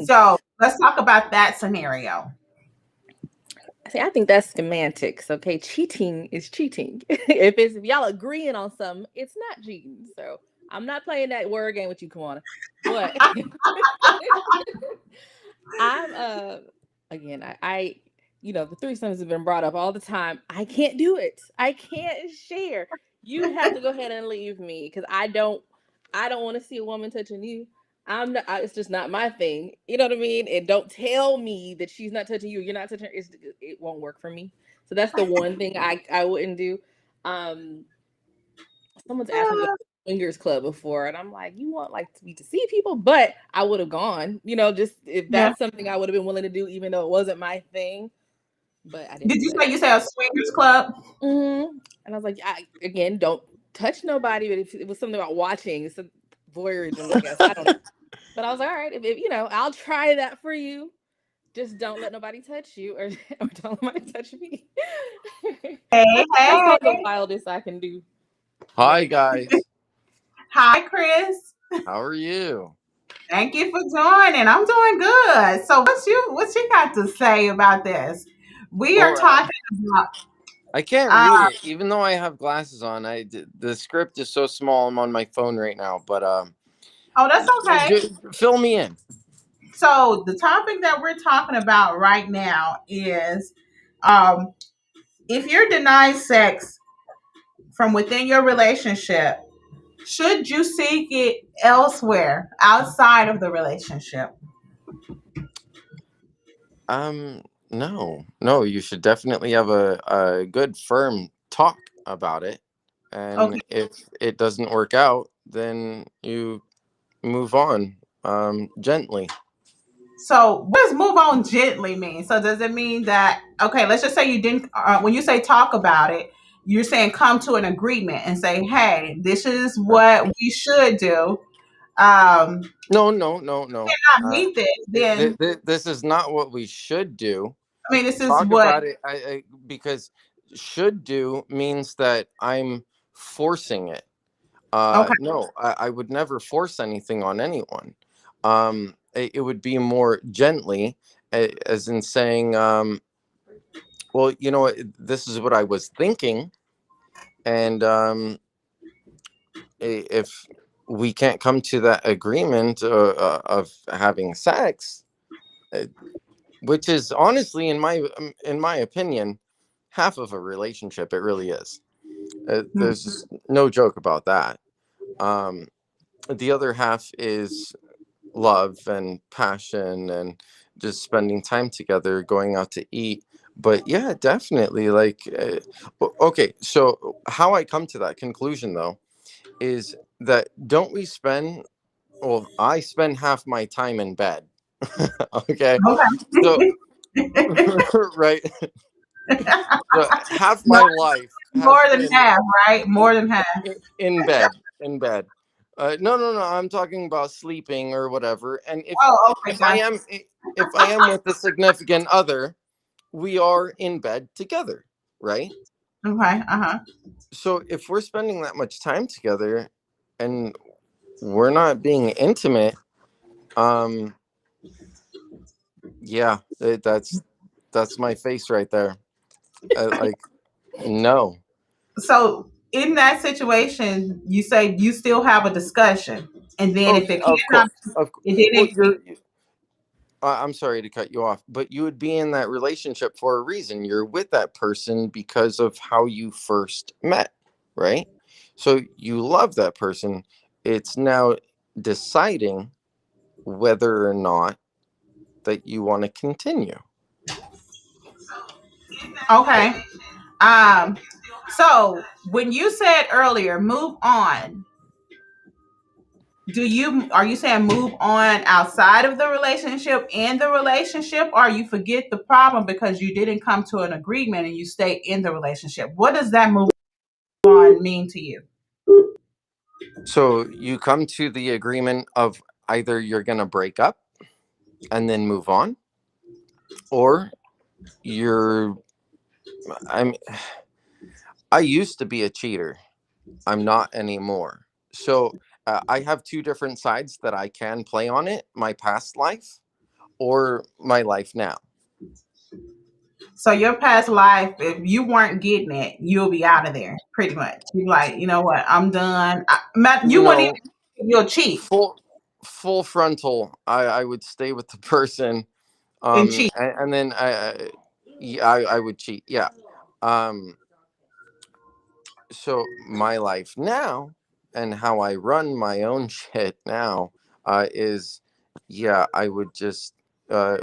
So let's talk about that scenario. See, I think that's semantics. Okay, cheating is cheating. If y'all agreeing on something, it's not cheating. So I'm not playing that word game with you, Kawana. But I'm again, the threesomes have been brought up all the time. I can't do it. I can't share. You have to go ahead and leave me because I don't want to see a woman touching you. I'm not. It's just not my thing. You know what I mean? And don't tell me that she's not touching you. You're not touching her. It won't work for me. So that's the one thing I wouldn't do. Um, Someone's asked me to go to a swingers club before, and I'm like, you want like me to see people, but I would have gone. Just if Yeah. that's something I would have been willing to do, even though it wasn't my thing. But I didn't Did do you that. say a swingers club? And I was like, again, don't touch nobody. But if it was something about watching, it's a voyeurism, I guess. I don't know. But I was like, all right, if I'll try that for you. Just don't let nobody touch you, or don't let nobody touch me. Hey, That's hey. like the wildest I can do. Hi, guys. Hi, Chris. How are you? Thank you for joining. I'm doing good. So what you got to say about this? We are Well, talking about I can't uh read it, even though I have glasses on. The script is so small. I'm on my phone right now, but oh, that's okay. fill me in. So the topic that we're talking about right now is um if you're denied sex from within your relationship, should you seek it elsewhere outside of the relationship? No. You should definitely have a good firm talk about it, Okay. and if it doesn't work out, then you move on, gently. So what does move on gently mean? So does it mean that, okay, let's just say you didn't, when you say talk about it, you're saying come to an agreement and say, hey, this is what we should do. No. Not meet this, then This is not what we should do. I mean, this is Talk what. about it. Because should do means that I'm forcing it. Okay. No, I would never force anything on anyone. It would be more gently, as in saying, well, this is what I was thinking, and if we can't come to that agreement of having sex, uh, which is honestly, in my opinion, half of a relationship. It really is. There's just no joke about that. Um, the other half is love and passion and just spending time together, going out to eat. But yeah, definitely. Like, okay. So how I come to that conclusion, though, is that don't we spend? Well, I spend half my time in bed. Okay, so Okay. right. So half No, my life has more than been half, right? More than half. in bed. In bed. No. I'm talking about sleeping or whatever. And if Oh, okay, if I gotcha. am if I am with a significant other, we are in bed together, right? Okay, uh-huh. So if we're spending that much time together and we're not being intimate, um, yeah, that's my face right there. Like, no. So in that situation, you say you still have a discussion, and then Oh if yeah, it of cannot, course, of course. and then Well, if I'm sorry to cut you off, but you would be in that relationship for a reason. You're with that person because of how you first met, right? So you love that person. It's now deciding whether or not that you want to continue. Okay. Um, so when you said earlier, move on, are you saying move on outside of the relationship and the relationship, or you forget the problem because you didn't come to an agreement and you stay in the relationship? What does that move on mean to you? So you come to the agreement of either you're going to break up and then move on, or you're, I'm, I used to be a cheater. I'm not anymore. So I have two different sides that I can play on it: my past life or my life now. So your past life, if you weren't getting it, you'll be out of there pretty much. You're like, you know what, I'm done. You wouldn't No, even, you'll cheat full frontal. I would stay with the person, and cheat. and then yeah, I would cheat. Yeah. Um, so my life now and how I run my own shit now is, yeah, I would just uh,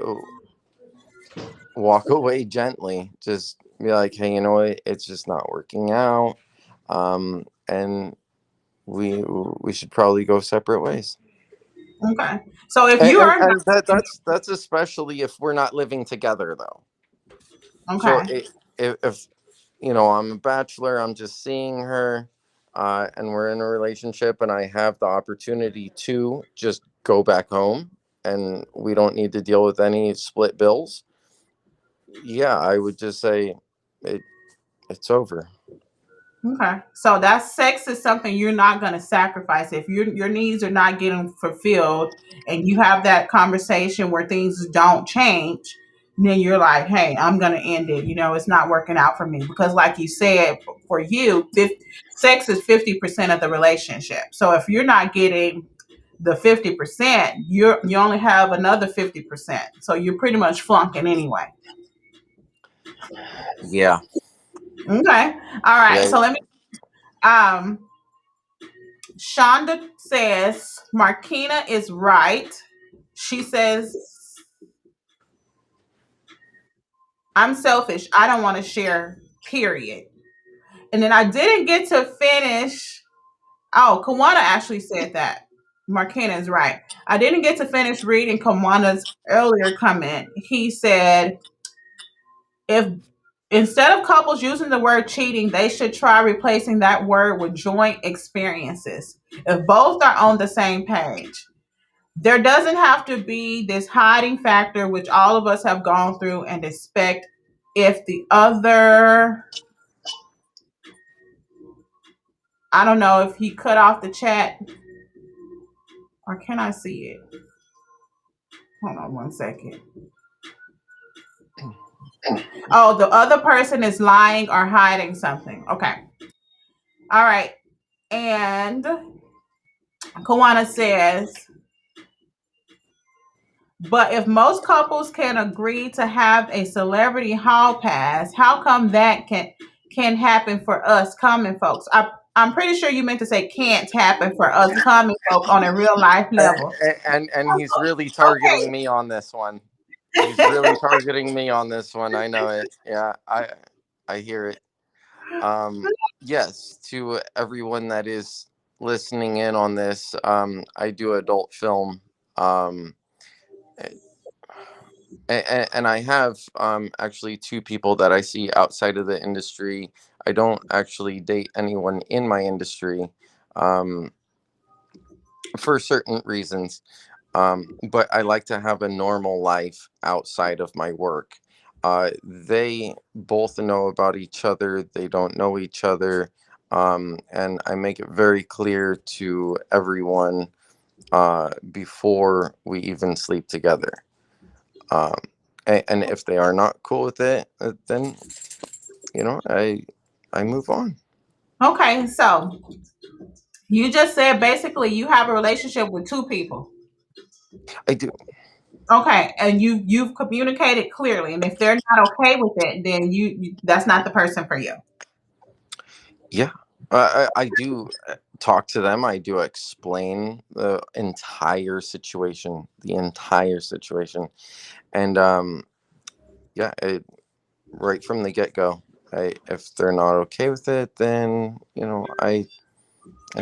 walk away gently. Just be like, hey, you know what? It's just not working out, and we should probably go separate ways. Okay. So if And, you and, are and that's especially if we're not living together, though. not, So okay. if you know, I'm a bachelor, I'm just seeing her, and we're in a relationship, and I have the opportunity to just go back home, and we don't need to deal with any split bills. Yeah, I would just say it it's over. Okay. So that sex is something you're not going to sacrifice. If your needs are not getting fulfilled and you have that conversation where things don't change, then you're like, hey, I'm going to end it. You know, it's not working out for me. Because, like you said, for you, sex is 50% of the relationship. So if you're not getting the 50%, you only have another 50%. So you're pretty much flunking anyway. Yeah, Okay. All right. yeah. So let me um Shonda says Markina is right. She says, I'm selfish. I don't want to share, period. And then I didn't get to finish. Oh, Kawana actually said that. Markina is right. I didn't get to finish reading Kawana's earlier comment. He said, if instead of couples using the word cheating, they should try replacing that word with joint experiences. If both are on the same page, there doesn't have to be this hiding factor, which all of us have gone through, and expect if the other, I don't know if he cut off the chat or can I see it? Hold on one second. Oh, the other person is lying or hiding something. Okay. All right. And Kawana says, but if most couples can agree to have a celebrity hall pass, how come that can happen for us common folks? I'm pretty sure you meant to say can't happen for us common folk on a real life level. And he's really Okay. targeting me on this one. He's really targeting me on this one. I know it. Yeah, I hear it. Um, yes, to everyone that is listening in on this, I do adult film. Um, and I have actually two people that I see outside of the industry. I don't actually date anyone in my industry um, for certain reasons. But I like to have a normal life outside of my work. They both know about each other, they don't know each other. And I make it very clear to everyone before we even sleep together. Um, and if they are not cool with it, then I move on. Okay, so you just said basically you have a relationship with two people. I do. Okay, and you've communicated clearly, and if they're not okay with it, then that's not the person for you. Yeah, I do talk to them. I do explain the entire situation, and yeah, right from the get go. If they're not okay with it, then I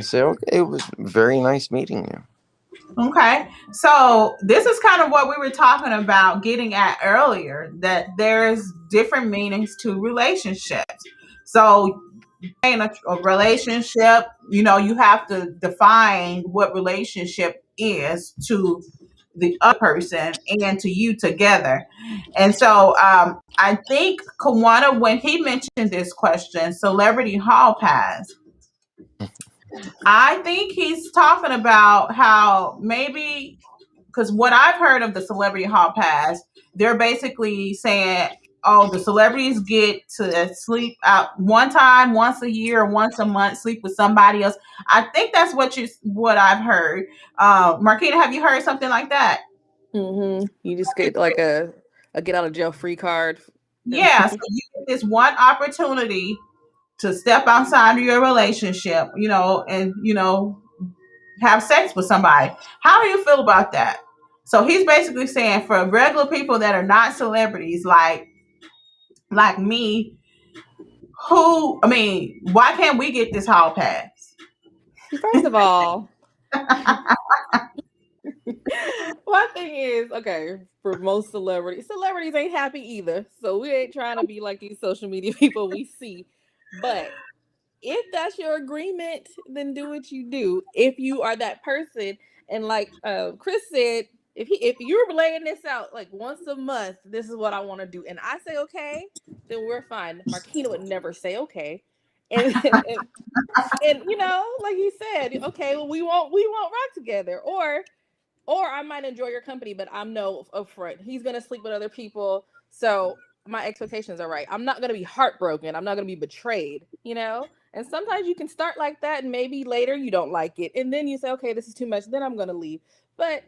say, okay, it was very nice meeting you. Okay, so this is kind of what we were talking about getting at earlier, that there's different meanings to relationships. So in a relationship, you have to define what relationship is to the other person and to you together. And so I think Kawana, when he mentioned this question, celebrity hall pass, I think he's talking about how maybe, because what I've heard of the celebrity hall pass, they're basically saying, oh, the celebrities get to sleep out one time, once a year, or once a month, sleep with somebody else. I think that's what I've heard. Marquita, have you heard something like that? You just get like a get out of jail free card. Yeah, so you get this one opportunity to step outside of your relationship, and have sex with somebody. How do you feel about that? So he's basically saying for regular people that are not celebrities, like me, why can't we get this hall pass? First of all, one thing is, okay, for most celebrities ain't happy either. So we ain't trying to be like these social media people we see. But if that's your agreement, then do what you do. If you are that person, and like Chris said, if you're laying this out like once a month, this is what I want to do, and I say okay, then we're fine. Marquina would never say okay, and and like he said, okay, well we won't rock together, or I might enjoy your company, but I'm no upfront. He's gonna sleep with other people, so my expectations are right. I'm not gonna be heartbroken. I'm not gonna be betrayed. And sometimes you can start like that, and maybe later you don't like it, and then you say, okay, this is too much. Then I'm gonna leave. But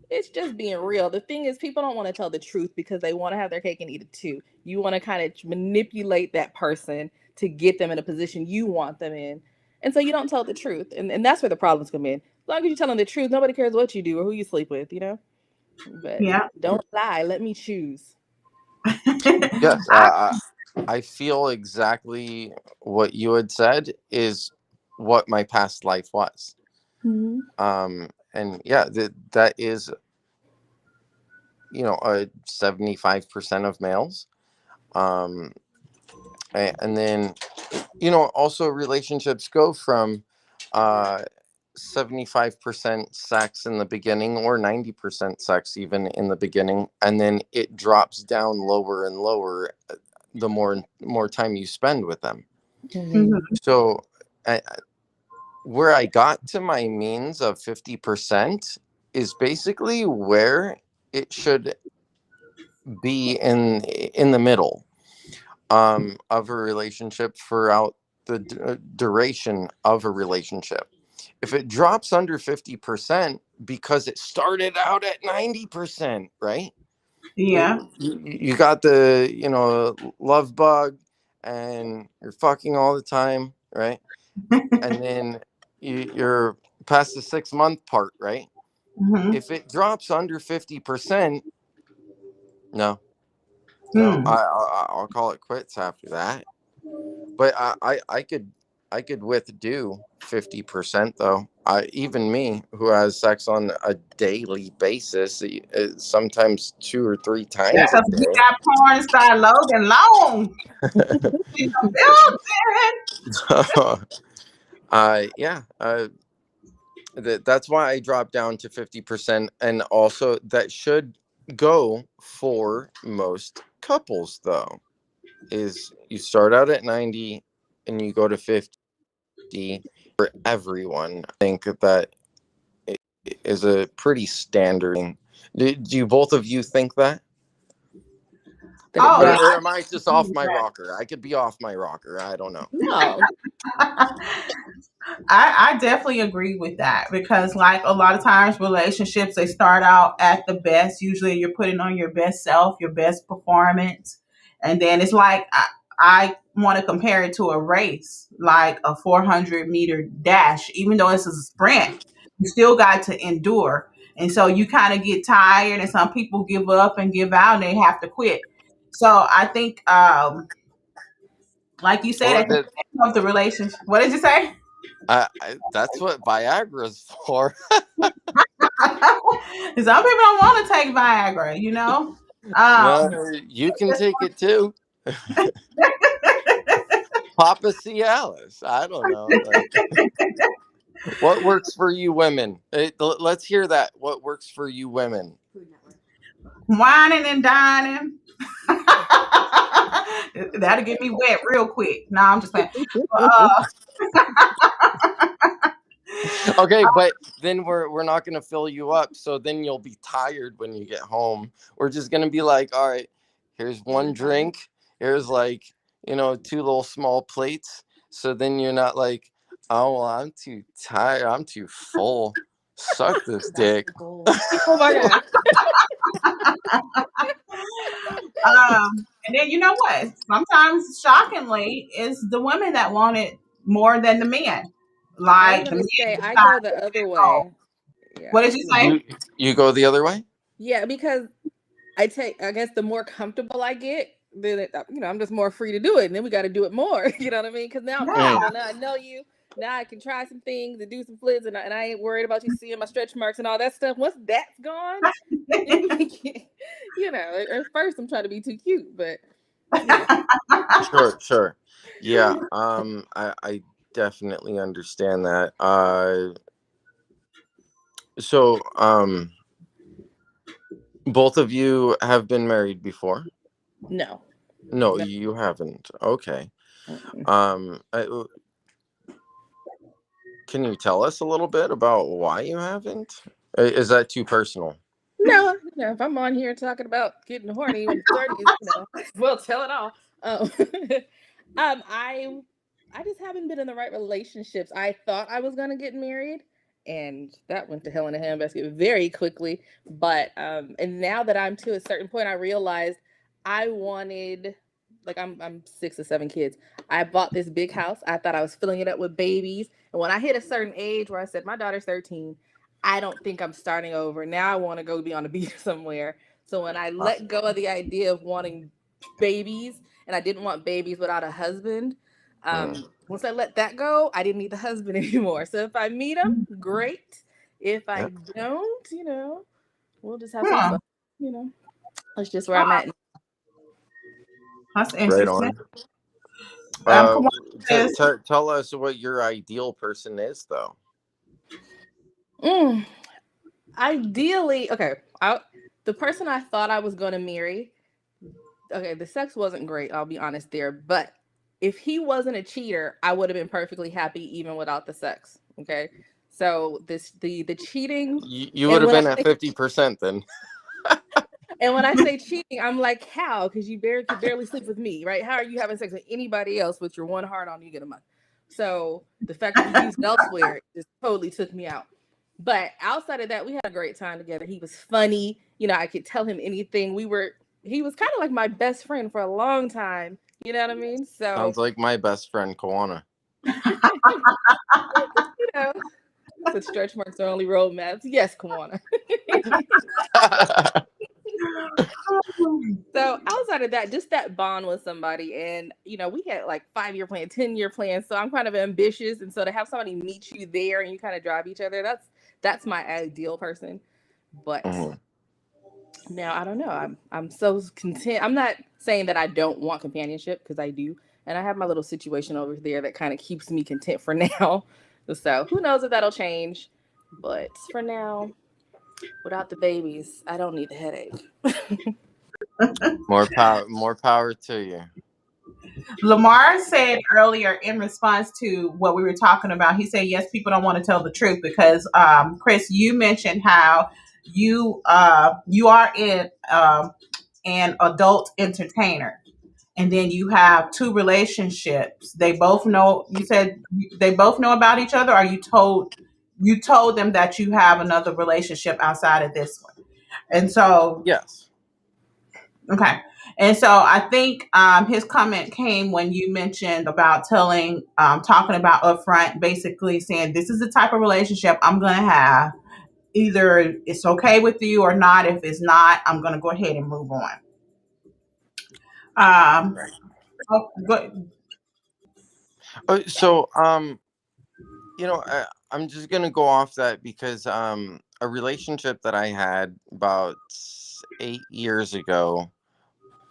it's just being real. The thing is, people don't want to tell the truth because they want to have their cake and eat it too. You want to kind of manipulate that person to get them in a position you want them in. And so you don't tell the truth. And that's where the problems come in. As long as you're telling the truth, nobody cares what you do or who you sleep with. But Yeah. don't lie. Let me choose. Yes, I, I feel exactly what you had said is what my past life was. Mm-hmm. And yeah, that is, 75% of males. Um, and then, also relationships go from uh, 75% sex in the beginning, or 90% sex even in the beginning, and then it drops down lower and lower the more time you spend with them. Mm-hmm. mhm, So where I got to my means of 50% is basically where it should be in the middle of a relationship throughout the duration of a relationship. If it drops under 50% because it started out at 90%, right? yeah. You got the love bug, and you're fucking all the time, right? And then you're past the 6 month part, right? Mhm. If it drops under 50%, no, no, Hmm. I'll call it quits after that. But I could withdo 50% though. Even me, who has sex on a daily basis, sometimes 2 or 3 Yeah, times a because we day. got porn star Logan Long in the building. Yeah, that's why I dropped down to 50%, and also that should go for most couples though. Is you start out at 90 and you go to 50 for everyone. I think that is a pretty standard thing. Do you both of you think that? That it Oh no, runs. Or am I just off my I rocker? I could be off my rocker. I don't know. No. I definitely agree with that because, like, a lot of times relationships they start out at the best. Usually, you're putting on your best self, your best performance, and then it's like I want to compare it to a race, like a 400-meter dash. Even though it's a sprint, you still got to endure, and so you kind of get tired, and some people give up and give out, and they have to quit. So I think, like you said, Well, at the end of the relationship, what did you say? that's what Viagra's for. Some people don't want to take Viagra, you know. No, Um, you can take it too. Papa Cialis. I don't know. Like, what works for you women? Let's hear that. What works for you women? whining and dining. That'll get me wet real quick. No, I'm just saying. Uh, Okay, but then we're not gonna fill you up, so then you'll be tired when you get home. We're just gonna be like, all right, here's one drink, here's like, two little small plates. So then you're not like, oh well, I'm too tired, I'm too full. Suck this dick. Oh my god. and then you know what? Sometimes, shockingly, it's the women that want it more than the men. I was Like the gonna men say I decide, go the other oh, way. Yeah. what did you say? You go the other way? Yeah, because I guess the more comfortable I get, then I'm just more free to do it, and then we got to do it more. You know what I mean? Because now I'm Yeah. comfortable. Now I know you. Now I can try some things and do some flips, and I ain't worried about you seeing my stretch marks and all that stuff. Once that's gone, at first I'm trying to be too cute, but Sure. Yeah. I definitely understand that. So both of you have been married before? no. No, No. you haven't. Okay. Mm-mm. Um, I, can you tell us a little bit about why you haven't? Is that too personal? No, if I'm on here talking about getting horny in the 30s, we'll tell it all. Um, I just haven't been in the right relationships. I thought I was gonna get married, and that went to hell in a handbasket very quickly. But and now that I'm to a certain point, I realized I wanted, like, I'm 6 or 7 kids. I bought this big house. I thought I was filling it up with babies, and when I hit a certain age where I said my daughter's 13. I don't think I'm starting over. Now I want to go be on the beach somewhere. So when I let go of the idea of wanting babies, and I didn't want babies without a husband, Mm. once I let that go, I didn't need the husband anymore. So if I meet him, great. If I Yeah, don't, we'll just have some Hmm, fun. That's just where I'm at. that's right interesting. on. Um, Uh, Kawan says, tell us what your ideal person is, though. Mm, ideally, okay. The person I thought I was going to marry, okay, the sex wasn't great, I'll be honest there, but if he wasn't a cheater, I would have been perfectly happy even without the sex. Okay. So the cheating, You would and have when I been at say 50% then. and when I say cheating, I'm like, how? Because you could barely sleep with me, right? How are you having sex with anybody else with your one heart on you get a month? So the fact that he used it elsewhere just totally took me out. But outside of that, we had a great time together. He was funny. I could tell him anything. He was kind of like my best friend for a long time. You know what I mean? Sounds So, like my best friend, Kawana. you know, such stretch marks are only road maps. Yes, Kawana. So outside of that, just that bond with somebody, and we had like 5-year plan, 10-year plan. So I'm kind of ambitious, and so to have somebody meet you there and you kind of drive each other, that's my ideal person. But Mhm. now I don't know. I'm so content. I'm not saying that I don't want companionship because I do, and I have my little situation over there that kind of keeps me content for now. So who knows if that'll change? But for now, without the babies, I don't need the headache. More power to you. Lamar said earlier in response to what we were talking about, he said, yes, people don't want to tell the truth because, Chris, you mentioned how you are in and adult entertainer. And then you have two relationships. They both know, you said they both know about each other, or you told them that you have another relationship outside of this one. And so, Yes. okay. And so I think his comment came when you mentioned about talking about upfront, basically saying, this is the type of relationship I'm going to have. Either it's okay with you or not. If it's not, I'm going to go ahead and move on. Um, Right. oh, go, So, I'm just gonna go off that because a relationship that I had about 8 years ago,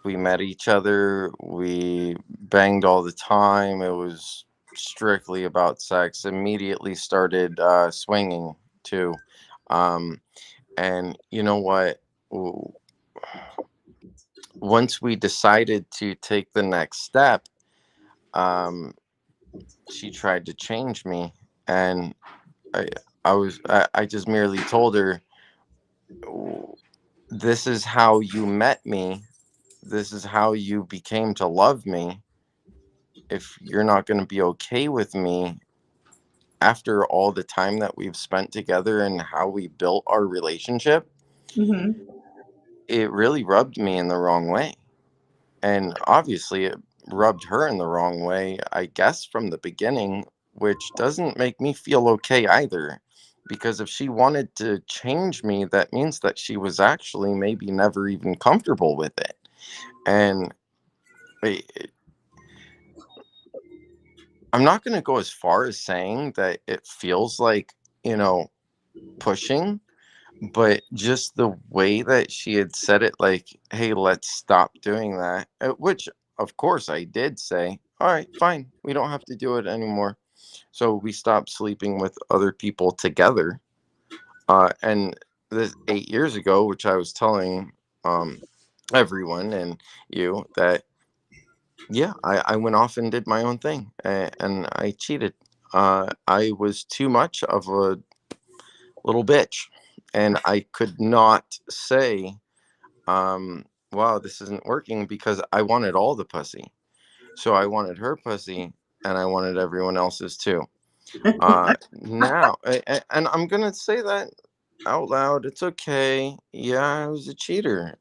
we met each other, we banged all the time. It was strictly about sex. Immediately started swinging too, um, and you know what? W- Once we decided to take the next step, um, she tried to change me, and I I just merely told her, this is how you met me. This is how you became to love me. If you're not going to be okay with me after all the time that we've spent together and how we built our relationship, mhm, it really rubbed me in the wrong way. And obviously, it rubbed her in the wrong way, I guess, from the beginning, which doesn't make me feel okay either. Because if she wanted to change me, that means that she was actually maybe never even comfortable with it. And I- I'm not going to go as far as saying that it feels like, you know, pushing, but just the way that she had said it, like, hey, let's stop doing that, which of course I did say, all right, fine, we don't have to do it anymore. So we stopped sleeping with other people together. And this 8 years ago, which I was telling um, everyone and you that, yeah, I went off and did my own thing, and I cheated. I was too much of a little bitch, and I could not say, wow, this isn't working, because I wanted all the pussy. So I wanted her pussy, and I wanted everyone else's too. Now, and I'm gonna say that out loud. It's okay. Yeah, I was a cheater.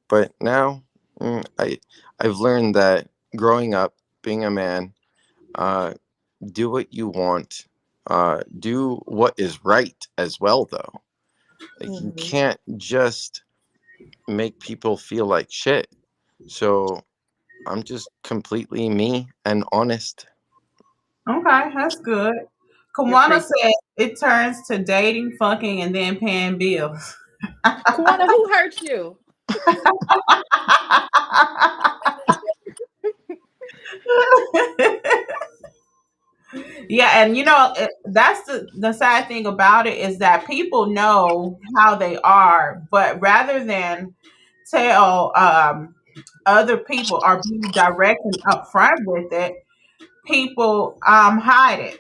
But now, I've learned that growing up, being a man, uh, do what you want. Do what is right as well, though. Like, you mhm. can't just make people feel like shit. So I'm just completely me and honest. Okay, that's good. You're Kawana free. said it turns to dating, fucking, and then paying bills. Kwana, who hurt you? Yeah, and that's the sad thing about it, is that people know how they are, but rather than tell other people or be direct and upfront with it, people hide it.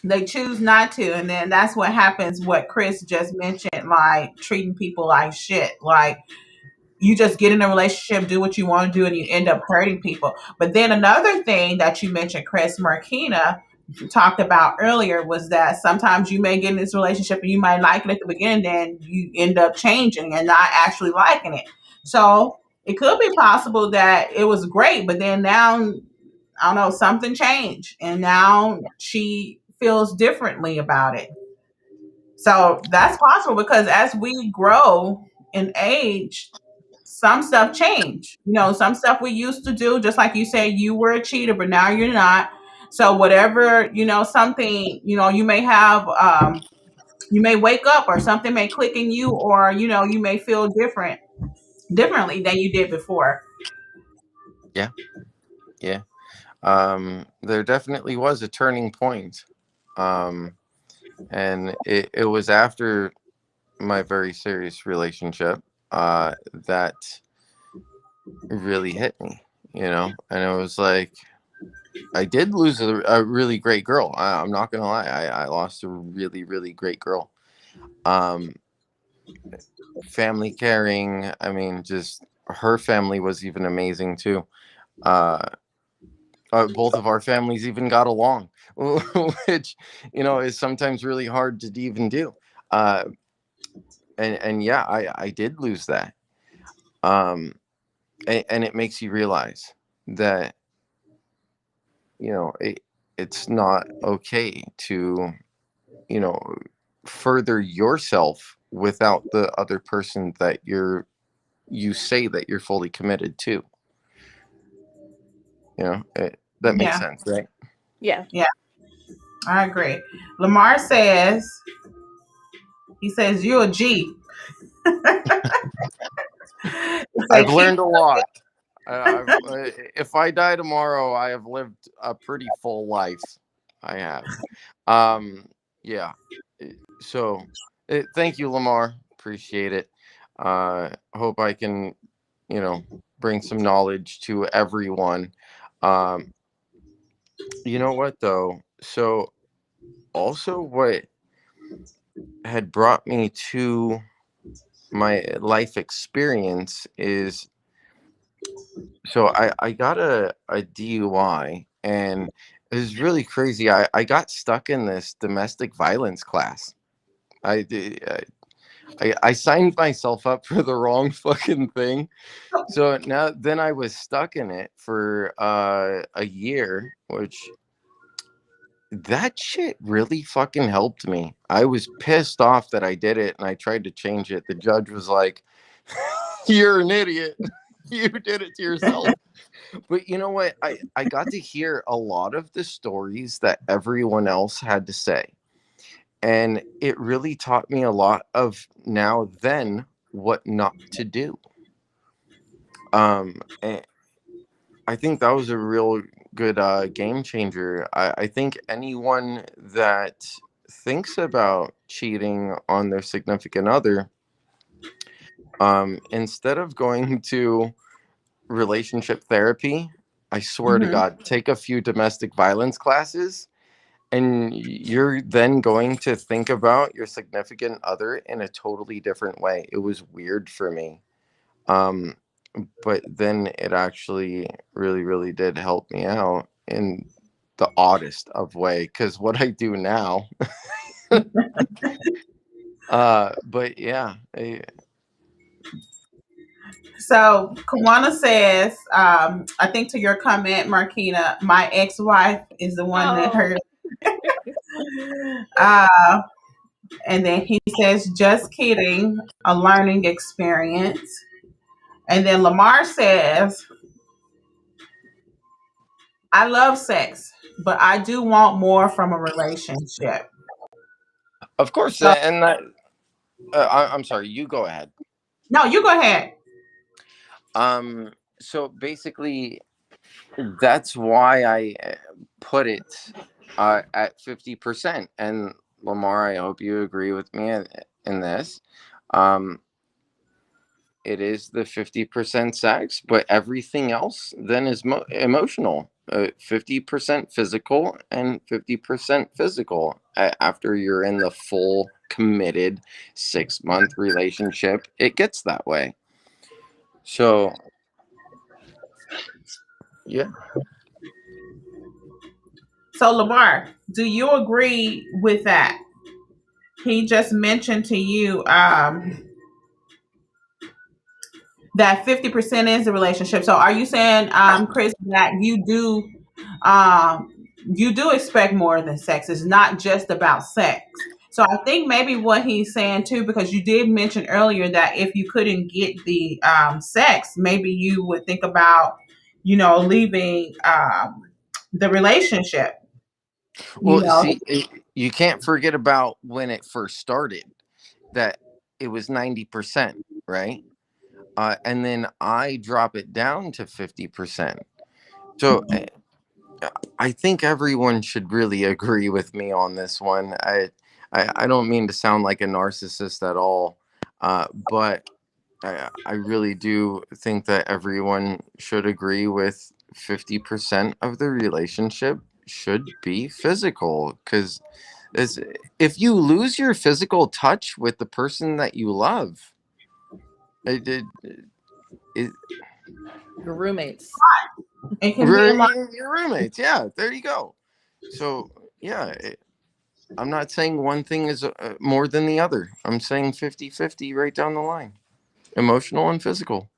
They choose not to, and then that's what happens. What Chris just mentioned, like treating people like shit, like you just get in a relationship, do what you want to do, and you end up hurting people. But then another thing that you mentioned, Chris Markina talked about earlier, was that sometimes you may get in this relationship and you might like it at the beginning, then you end up changing and not actually liking it. So it could be possible that it was great, but then now, I don't know, something changed and now she feels differently about it. So that's possible, because as we grow in age, some stuff change. Some stuff we used to do, just like you said, you were a cheater, but now you're not. So whatever, something, you may have, you may wake up or something may click in you, or, you may feel differently than you did before. Yeah, yeah. There definitely was a turning point. Um, and it was after my very serious relationship that really hit me, and it was like, I did lose a really great girl. I'm not gonna lie, I lost a really, really great girl. Um, family caring. I mean, just her family was even amazing too. Uh, both of our families even got along, which is sometimes really hard to even do. Uh, and yeah, I did lose that. Um, and it makes you realize that it's not okay to you know further yourself without the other person that you say that you're fully committed to. That makes Yeah, sense, right? Yeah. yeah, I agree. Lamar says, he says, you a G. He said, I've keep, learned a lot. If I die tomorrow, I have lived a pretty full life. I have. Um, yeah. So, thank you, Lamar. Appreciate it. Hope I can, you know, bring some knowledge to everyone. Um, you know what though? So, also, what had brought me to my life experience is, so I got a DUI, and it was really crazy. I got stuck in this domestic violence class. I did. I signed myself up for the wrong fucking thing. So now then I was stuck in it for a year, which that shit really fucking helped me. I was pissed off that I did it and I tried to change it. The judge was like, "You're an idiot. You did it to yourself." But you know what? I got to hear a lot of the stories that everyone else had to say. And it really taught me a lot of now then what not to do. And I think that was a real good game changer. I think anyone that thinks about cheating on their significant other, instead of going to relationship therapy, I swear to mhm. God, take a few domestic violence classes, and you're then going to think about your significant other in a totally different way. It was weird for me. Um, but then it actually really, really did help me out in the oddest of way. Because what I do now, but yeah, So Kawana says, I think to your comment, Marquina, my ex-wife is the one that Oh. hurt. Uh, and then he says, just kidding, a learning experience. And then Lamar says, I love sex, but I do want more from a relationship. of course, So, and that. I'm sorry. You go ahead. no, you go ahead. Um. So basically, that's why I put it at 50%. And Lamar, I hope you agree with me in this. Um, it is the 50% sex, but everything else then is emotional. 50% physical and 50% physical. After you're in the full committed 6-month relationship, it gets that way. So, yeah. So, Lamar, do you agree with that? He just mentioned to you that 50% is the relationship. So, are you saying, Chris, that you do expect more than sex? It's not just about sex. So, I think maybe what he's saying too, because you did mention earlier that if you couldn't get the sex, maybe you would think about, leaving the relationship. You Well, know, see, you can't forget about when it first started, that it was 90%, right? And then I drop it down to 50%. So I think everyone should really agree with me on this one. I don't mean to sound like a narcissist at all, but I really do think that everyone should agree with 50% of the relationship should be physical, because is if you lose your physical touch with the person that you love, it, Your roommates. It can be a lot. your roommates. Yeah, there you go. So yeah, I'm not saying one thing is more than the other. I'm saying 50-50 right down the line, emotional and physical.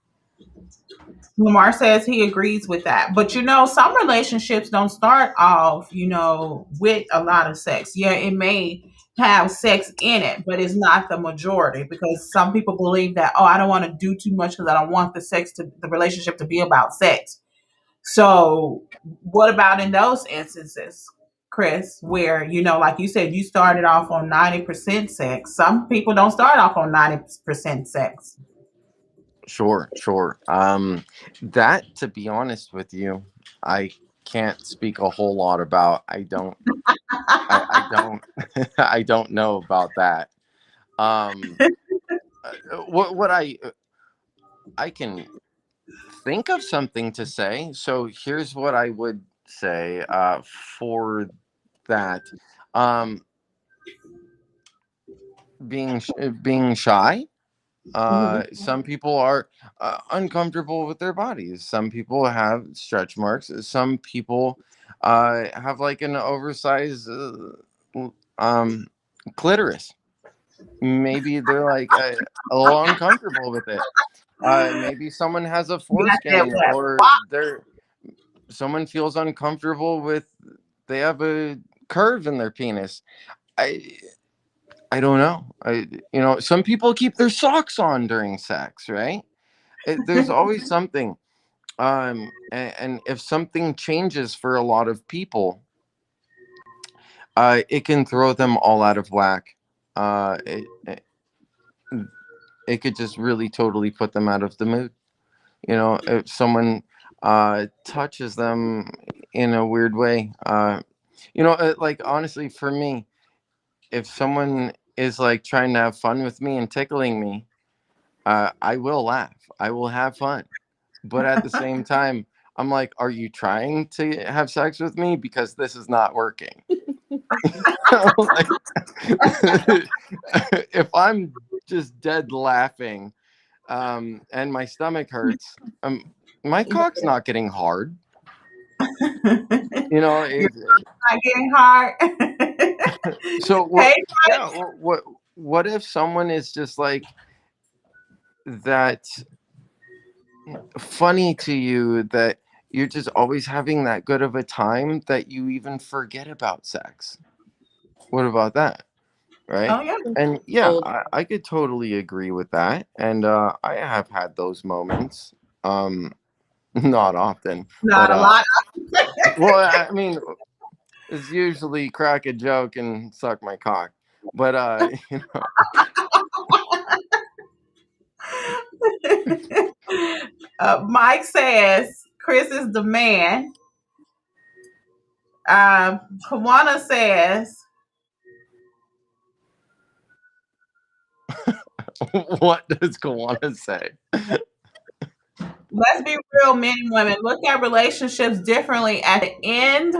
Lamar says he agrees with that. But some relationships don't start off, with a lot of sex. Yeah, it may have sex in it, but it's not the majority because some people believe that, oh, I don't want to do too much because I don't want the relationship to be about sex. So, what about in those instances, Chris, where, like you said, you started off on 90% sex? Some people don't start off on 90% sex. Sure, sure. That, to be honest with you, I can't speak a whole lot about. I don't, I don't know about that. Um, what I can think of something to say. So here's what I would say for that. Um, being shy. Some people are uncomfortable with their bodies. Some people have stretch marks. Some people have like an oversized um, clitoris. Maybe they're like a little uncomfortable with it. Maybe someone has a You got that foreskin, what? or someone feels uncomfortable with they have a curve in their penis. I I don't know. Some people keep their socks on during sex, right? There's always something. And if something changes for a lot of people, it can throw them all out of whack. It could just really totally put them out of the mood. If someone touches them in a weird way, like honestly, for me, if someone is like trying to have fun with me and tickling me, I will laugh. I will have fun. But at the same time, I'm like, are you trying to have sex with me? Because this is not working. Like, if I'm just dead laughing and my stomach hurts, my cock's not getting hard. You know, You're it, not getting hard. so what? Hey, Yeah, what if someone is just like that funny to you, that you're just always having that good of a time that you even forget about sex? What about that? Right? oh yeah, And yeah, Old. I could totally agree with that. And I have had those moments. Not often, but not a lot. well, I mean, it's usually crack a joke and suck my cock. But Mike says Chris is the man. Kawana says, what does Kawana say? let's be real, men and women. Look at relationships differently. At the end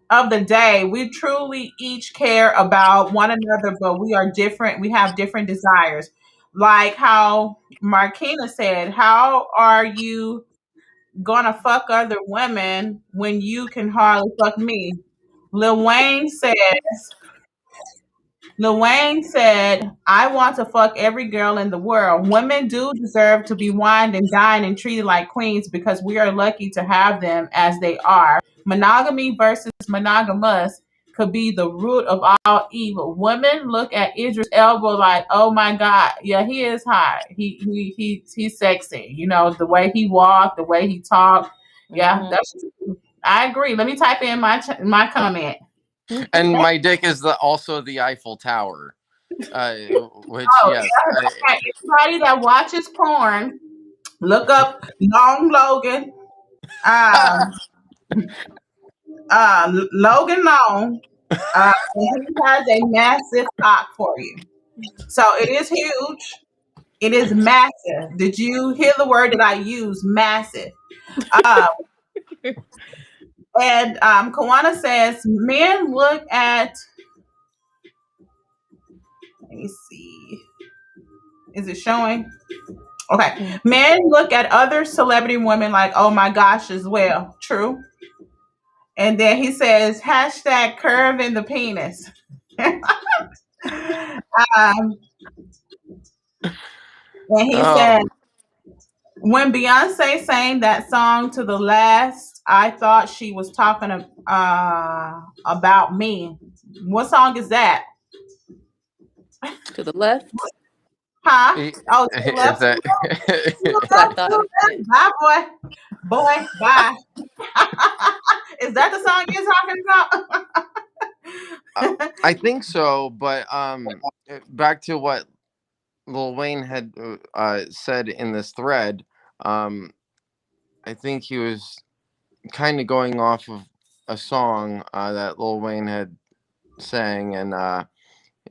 of the day, we truly each care about one another, but we are different. We have different desires. Like how Marquina said, how are you gonna fuck other women when you can hardly fuck me? Lil Wayne said, Lil Wayne said, I want to fuck every girl in the world. Women do deserve to be wined and dined and treated like queens because we are lucky to have them as they are. Monogamy versus monogamous could be the root of all evil. Women look at Idris Elba like, oh my God, yeah, he is hot. He's sexy. The way he walked, the way he talked. Yeah, Mhm. that's true. I agree. Let me type in my comment. And my dick is also the Eiffel Tower, which Oh, yes, yeah. Anybody that watches porn, look up Long Logan. Um, Logan Long. And he has a massive cock for you. So it is huge. It is massive. Did you hear the word that I use? Massive. Uh, and Kawana says men look at me see. Is it showing? Okay. Men look at other celebrity women like, oh my gosh, as well. True. And then he says, hashtag curve in the penis. um, and he Oh, said, when Beyonce sang that song to the last, I thought she was talking about me. What song is that? To the left. Huh? Oh, to the is left, to that the left, to the So I left, to thought the it meant. left. Bye, boy. Boy, bye. Is that the song you're talking uh, about? I think so, but back to what Lil Wayne had said in this thread. Um, I think he was kind of going off of a song that Lil Wayne had sang, and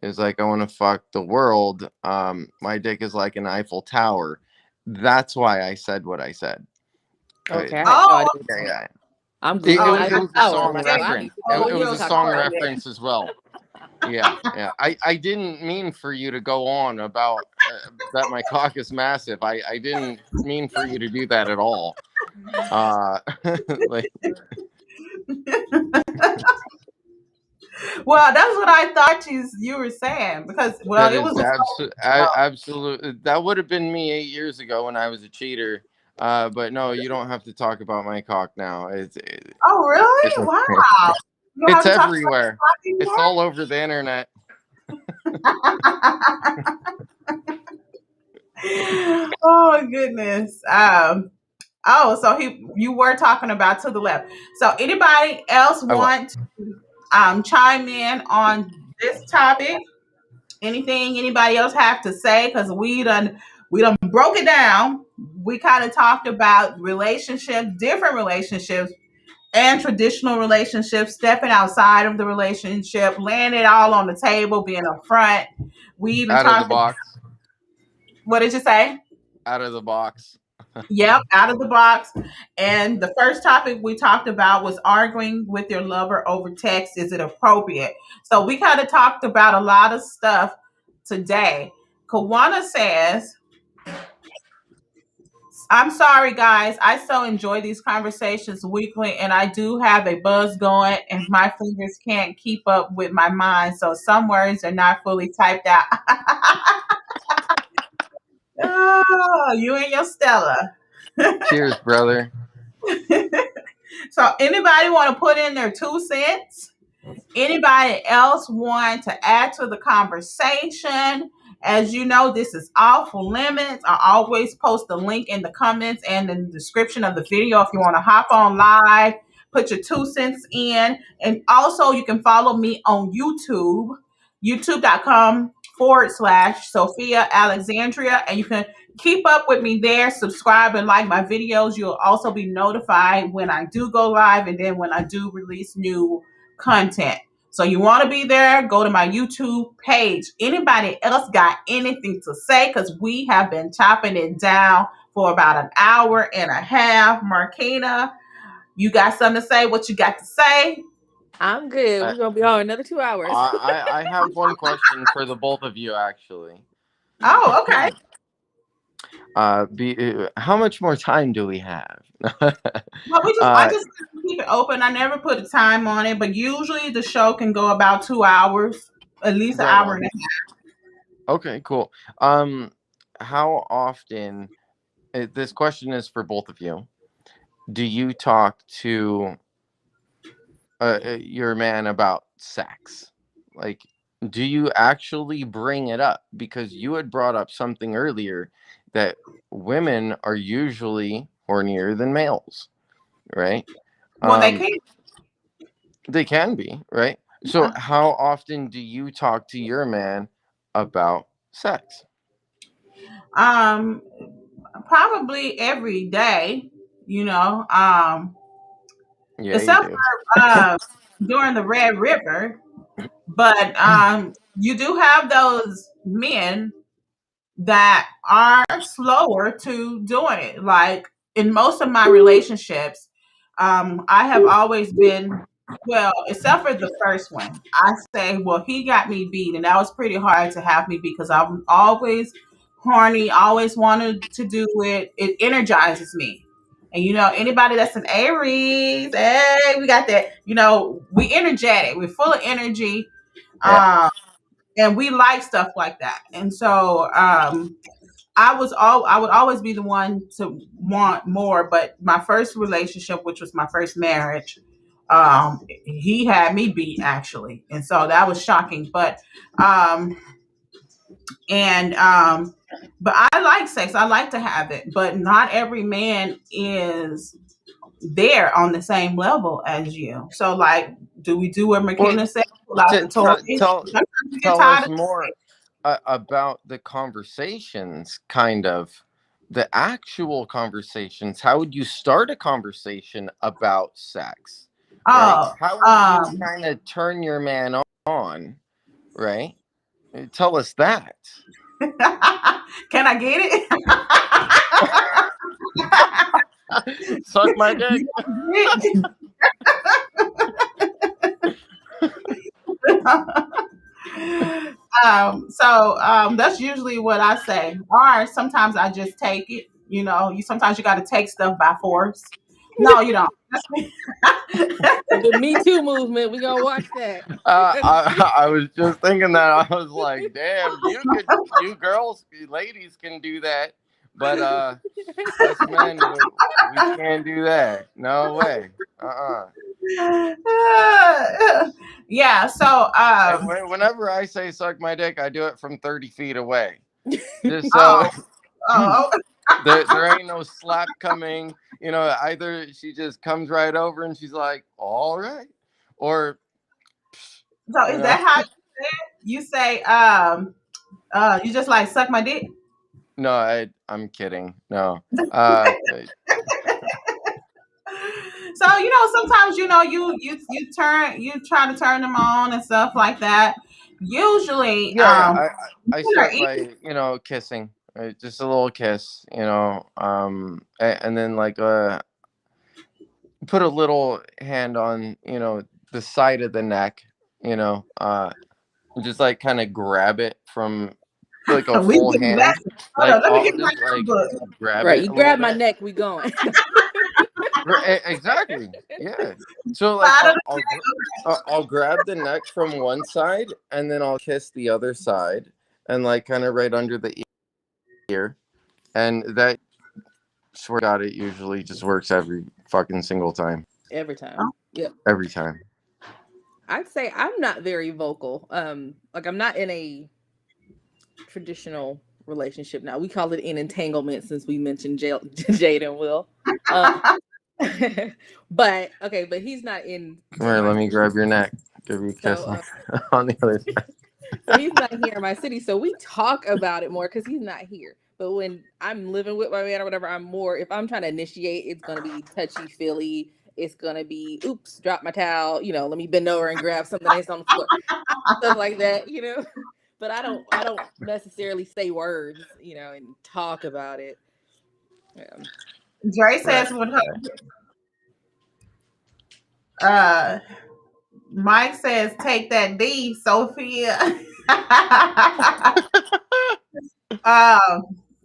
it was like, "I want to fuck the world. My dick is like an Eiffel Tower." That's why I said what I said. Okay, I had no Oh, idea what Yeah, song. yeah. I'm It, Googling oh, it, it Eiffel was a Tower. song Like, well, I okay. need reference. to It, know Oh, what it he's was you're a talking song about. sorry. reference as well. Yeah, yeah. I didn't mean for you to go on about that my cock is massive. I didn't mean for you to do that at all. Uh, like Well, that's what I thought you were saying because well, that it was is a song. absolutely that would have been me 8 years ago when I was a cheater. But no, you don't have to talk about my cock now. Oh, It's really? Wow. You don't it's have to talk about everywhere. It's it all over the internet. anymore? Oh goodness. Oh, so you were talking about to the left. So anybody else I was. want to chime in on this topic? Anything anybody else have to say? Because we done broke it down. We kind of talked about relationships, different relationships, and traditional relationships, stepping outside of the relationship, laying it all on the table, being upfront. We even Out of the talked about box. what did you say? Out of the box. Yep, out of the box. And the first topic we talked about was arguing with your lover over text. Is it appropriate? So we kind of talked about a lot of stuff today. Kawana says, I'm sorry, guys. I so enjoy these conversations weekly, and I do have a buzz going, and my fingers can't keep up with my mind. So some words are not fully typed out. Oh, you and your Stella. Cheers, brother. So anybody want to put in their 2 cents? Anybody else want to add to the conversation? As you know, this is off limits. I always post the link in the comments and in the description of the video if you want to hop on live, put your 2 cents in. And also, you can follow me on YouTube, youtube.com/ Sophia Alexandria. And you can keep up with me there, subscribe and like my videos. You'll also be notified when I do go live and then when I do release new content. So you want to be there, go to my YouTube page. Anybody else got anything to say? Because we have been chopping it down for about an hour and a half. Marquina, you got something to say? What you got to say? I'm good. I, We're gonna be on another 2 hours. I have one question for the both of you, actually. Oh, okay. How much more time do we have? Well, I uh, just keep it open. I never put a time on it, but usually the show can go about 2 hours, at least an right hour on. and a Okay, cool. How often? This question is for both of you. Do you talk to your man about sex? Like, do you actually bring it up? Because you had brought up something earlier that women are usually hornier than males, right? Well, they Um, can't. they can be, right? So, how often do you talk to your man about sex? Um, Probably every day, you know. Yeah, you Except do. for during the Red River, but you do have those men that are slower to doing it. Like in most of my relationships, I have always been Well, except for the first one, I say, well, he got me beat, and that was pretty hard to have me beat because I'm always horny, always wanted to do it. It energizes me. And anybody that's an Aries, hey, we got that. We energetic, we're full of energy, Yeah. um, and we like stuff like that. And so, I would always be the one to want more, but my first relationship, which was my first marriage, he had me beat actually, and so that was shocking. Um, and but I like sex. I like to have it, but not every man is there on the same level as you. So, like, do we do what Well, McKenna said? Pull out the toy. Sometimes you get tell us tired of more about the conversations, kind of the actual conversations. How would you start a conversation about sex, right? oh, How would you um, kind of turn your man on, right? Tell us that. can I get it? Suck my dick. That's usually what I say. Or sometimes I just take it. Sometimes you got to take stuff by force. No, you don't. The Me Too movement, we gonna watch that. I was just thinking that. I was like, damn, you girls, you ladies can do that, but us men, we can't do that. No way. Yeah. So, And whenever I say suck my dick, I do it from 30 feet away, just so oh, oh, there ain't no slap coming. Either she just comes right over and she's like, all right, or so you is know, that how you say? You just like suck my dick? no, I'm kidding. No, uh, So sometimes you try to turn them on and stuff like that. Usually, yeah, I men are start easy. by kissing, just a little kiss, and then like put a little hand on the side of the neck, you know, uh, just like kind of grab it from like a We full getting hand, messy. Hold like on, let me I'll get my just like notebook. grab Right, it you a little grab my bit. neck, we going. Exactly. Yeah. So like Side of I'll grab the neck from one side and then I'll kiss the other side and like kind of right under the ear, and that, swear to God, it usually just works every fucking single time. Every time. Yep. Every time. I'd say I'm not very vocal. Like I'm not in a traditional relationship now. We call it an entanglement since we mentioned Jade and Will. Um, but he's not Come in here, my let me grab your neck. Give you a kiss so on the other side. so he's not here in my city. So we talk about it more because he's not here. But when I'm living with my man or whatever, I'm more if I'm trying to initiate, it's gonna be touchy feely. It's gonna be oops, drop my towel. Let me bend over and grab something that's on the floor, stuff like that. But I don't necessarily say words, and talk about it. Dre Right. says with her. Uh, Mike says take that D, Sophia.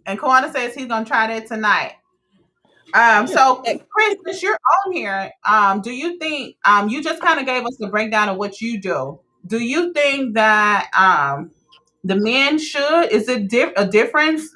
And Kwana says he's gonna try that tonight. So Chris, since you're on here, do you think you just kind of gave us the breakdown of what you do? Do you think that the men should is it a difference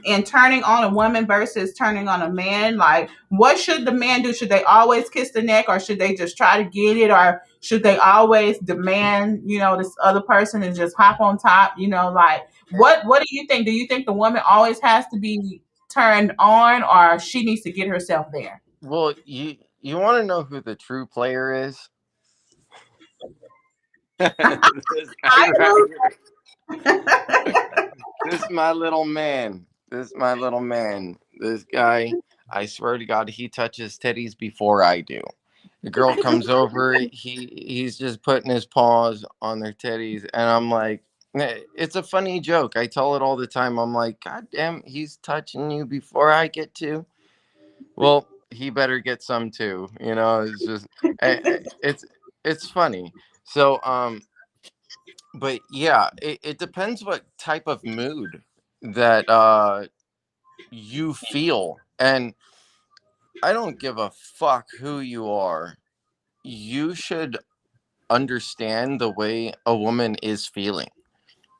in turning on a woman versus turning on a man? Like, what should the man do? Should they always kiss the neck, or should they just try to get it, or should they always demand this other person and just hop on top? Like what do you think? Do you think the woman always has to be turned on, or she needs to get herself there? Well, you want to know who the true player is? This guy I right do. here. This my little man. This my little man. This guy, I swear to God, he touches titties before I do. The girl comes over, he's just putting his paws on their titties, and I'm like, it's a funny joke. I tell it all the time. I'm like, God damn, he's touching you before I get to. Well, he better get some too. It's just, it's it's funny. So but yeah, it depends what type of mood that you feel. And I don't give a fuck who you are. You should understand the way a woman is feeling,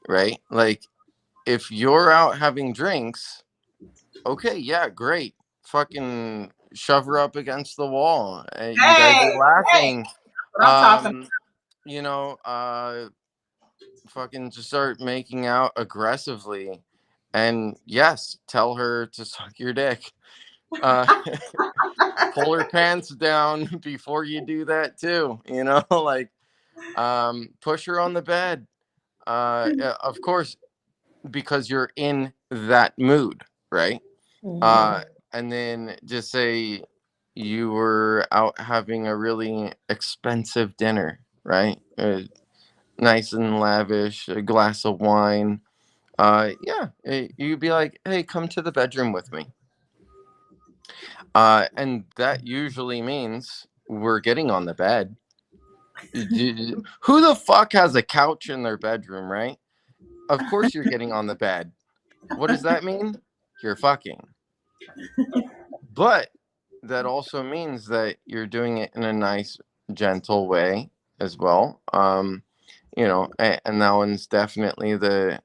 right? Like if you're out having drinks, okay, yeah, great. Fucking shove her up against the wall. You guys Hey, are laughing. what I'm talking Um, you know, fucking just start making out aggressively. And yes, tell her to suck your dick. Uh, pull her pants down before you do that too. Like push her on the bed. Of course, because you're in that mood, right? Mhm. Uh, and then just say you were out having a really expensive dinner, right? Nice and lavish, a glass of wine. Yeah, you'd be like, hey, come to the bedroom with me. And that usually means we're getting on the bed. Who the fuck has a couch in their bedroom, right? Of course you're getting on the bed. What does that mean? You're fucking. But that also means that you're doing it in a nice, gentle way as well. And that one's definitely the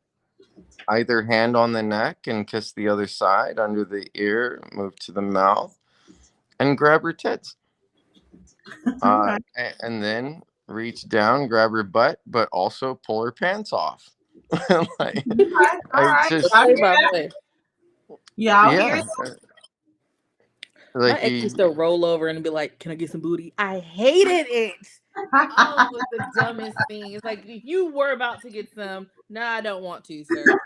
either hand on the neck and kiss the other side under the ear, move to the mouth, and grab her tits. Okay. And then reach down, grab her butt, but also pull her pants off. Like, All I right. just, Y'all Play hear by that? play. Y'all hear yeah, My like ex used to roll over and be like, "Can I get some booty?" I hated it. Oh, it was the dumbest thing. It's like if you were about to get some, nah, I don't want to, sir.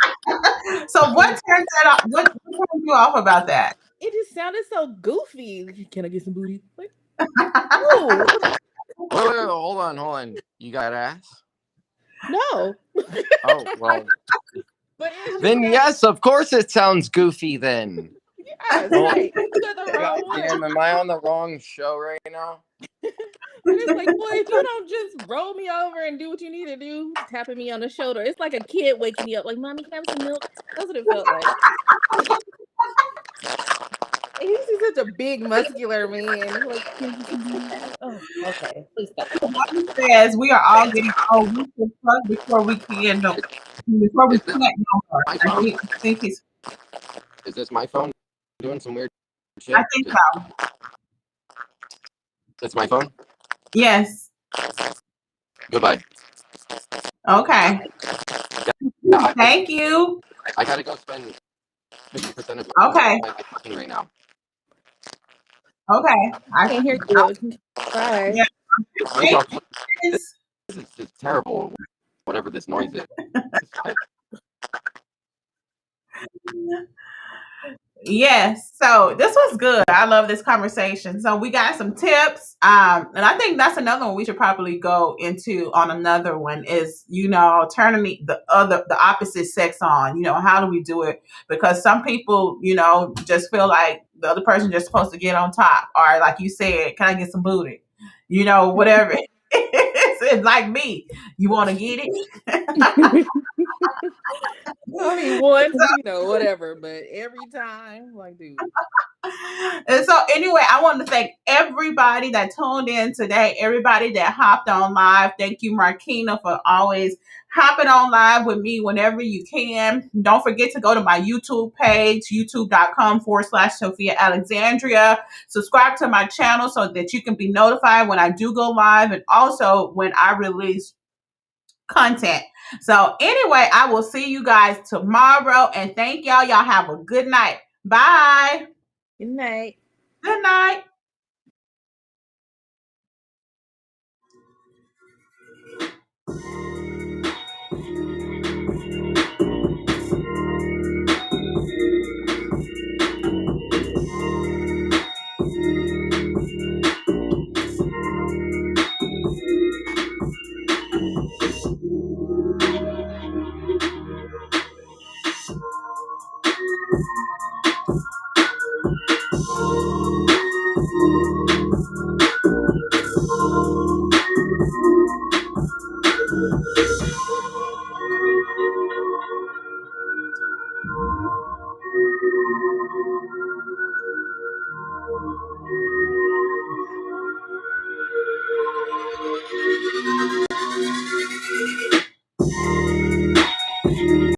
So what And turns that off? What turns you off about that? it just sounded so goofy. Can I get some booty? Like, no, wait, hold on. You got ass? no. Oh, well, But it was just then that. yes, of course it sounds goofy then. Yes, Well, right. You got the God wrong one. damn, am I on the wrong show right now? But it's like, boy, if you don't just roll me over and do what you need to do, tapping me on the shoulder, it's like a kid waking me up, like, "Mommy, can I have some milk?" That's what it felt like. And he's just such a big, muscular man. He's like, "Can I get some booty?" Like, oh, okay, please stop. He says we are all getting old. We should fuck before we Is this can't no more. my I phone? think he's. Is this my phone doing some weird I shit? think so. It's my phone? Yes. Goodbye. Okay. Yeah, Thank you. I gotta go spend 50% of Okay. my life fucking right now. Okay. Can't hear you. Bye. Yeah. Thank y'all. Thank This is just terrible, whatever this noise is. you. Yes. So this was good. I love this conversation. So we got some tips. And I think that's another one we should probably go into on another one is, turning the opposite sex on. How do we do it? Because some people, just feel like the other person just supposed to get on top. Or like you said, can I get some booty? Whatever. It's like me. You want to get it? I mean, once, whatever, but every time, like, dude. And so, anyway, I want to thank everybody that tuned in today, everybody that hopped on live. Thank you, Markina, for always hopping on live with me whenever you can. Don't forget to go to my YouTube page, youtube.com/Sophia Alexandria. Subscribe to my channel so that you can be notified when I do go live and also when I release content. So, anyway, I will see you guys tomorrow. And thank y'all. Y'all have a good night. Bye. Good night. Good night.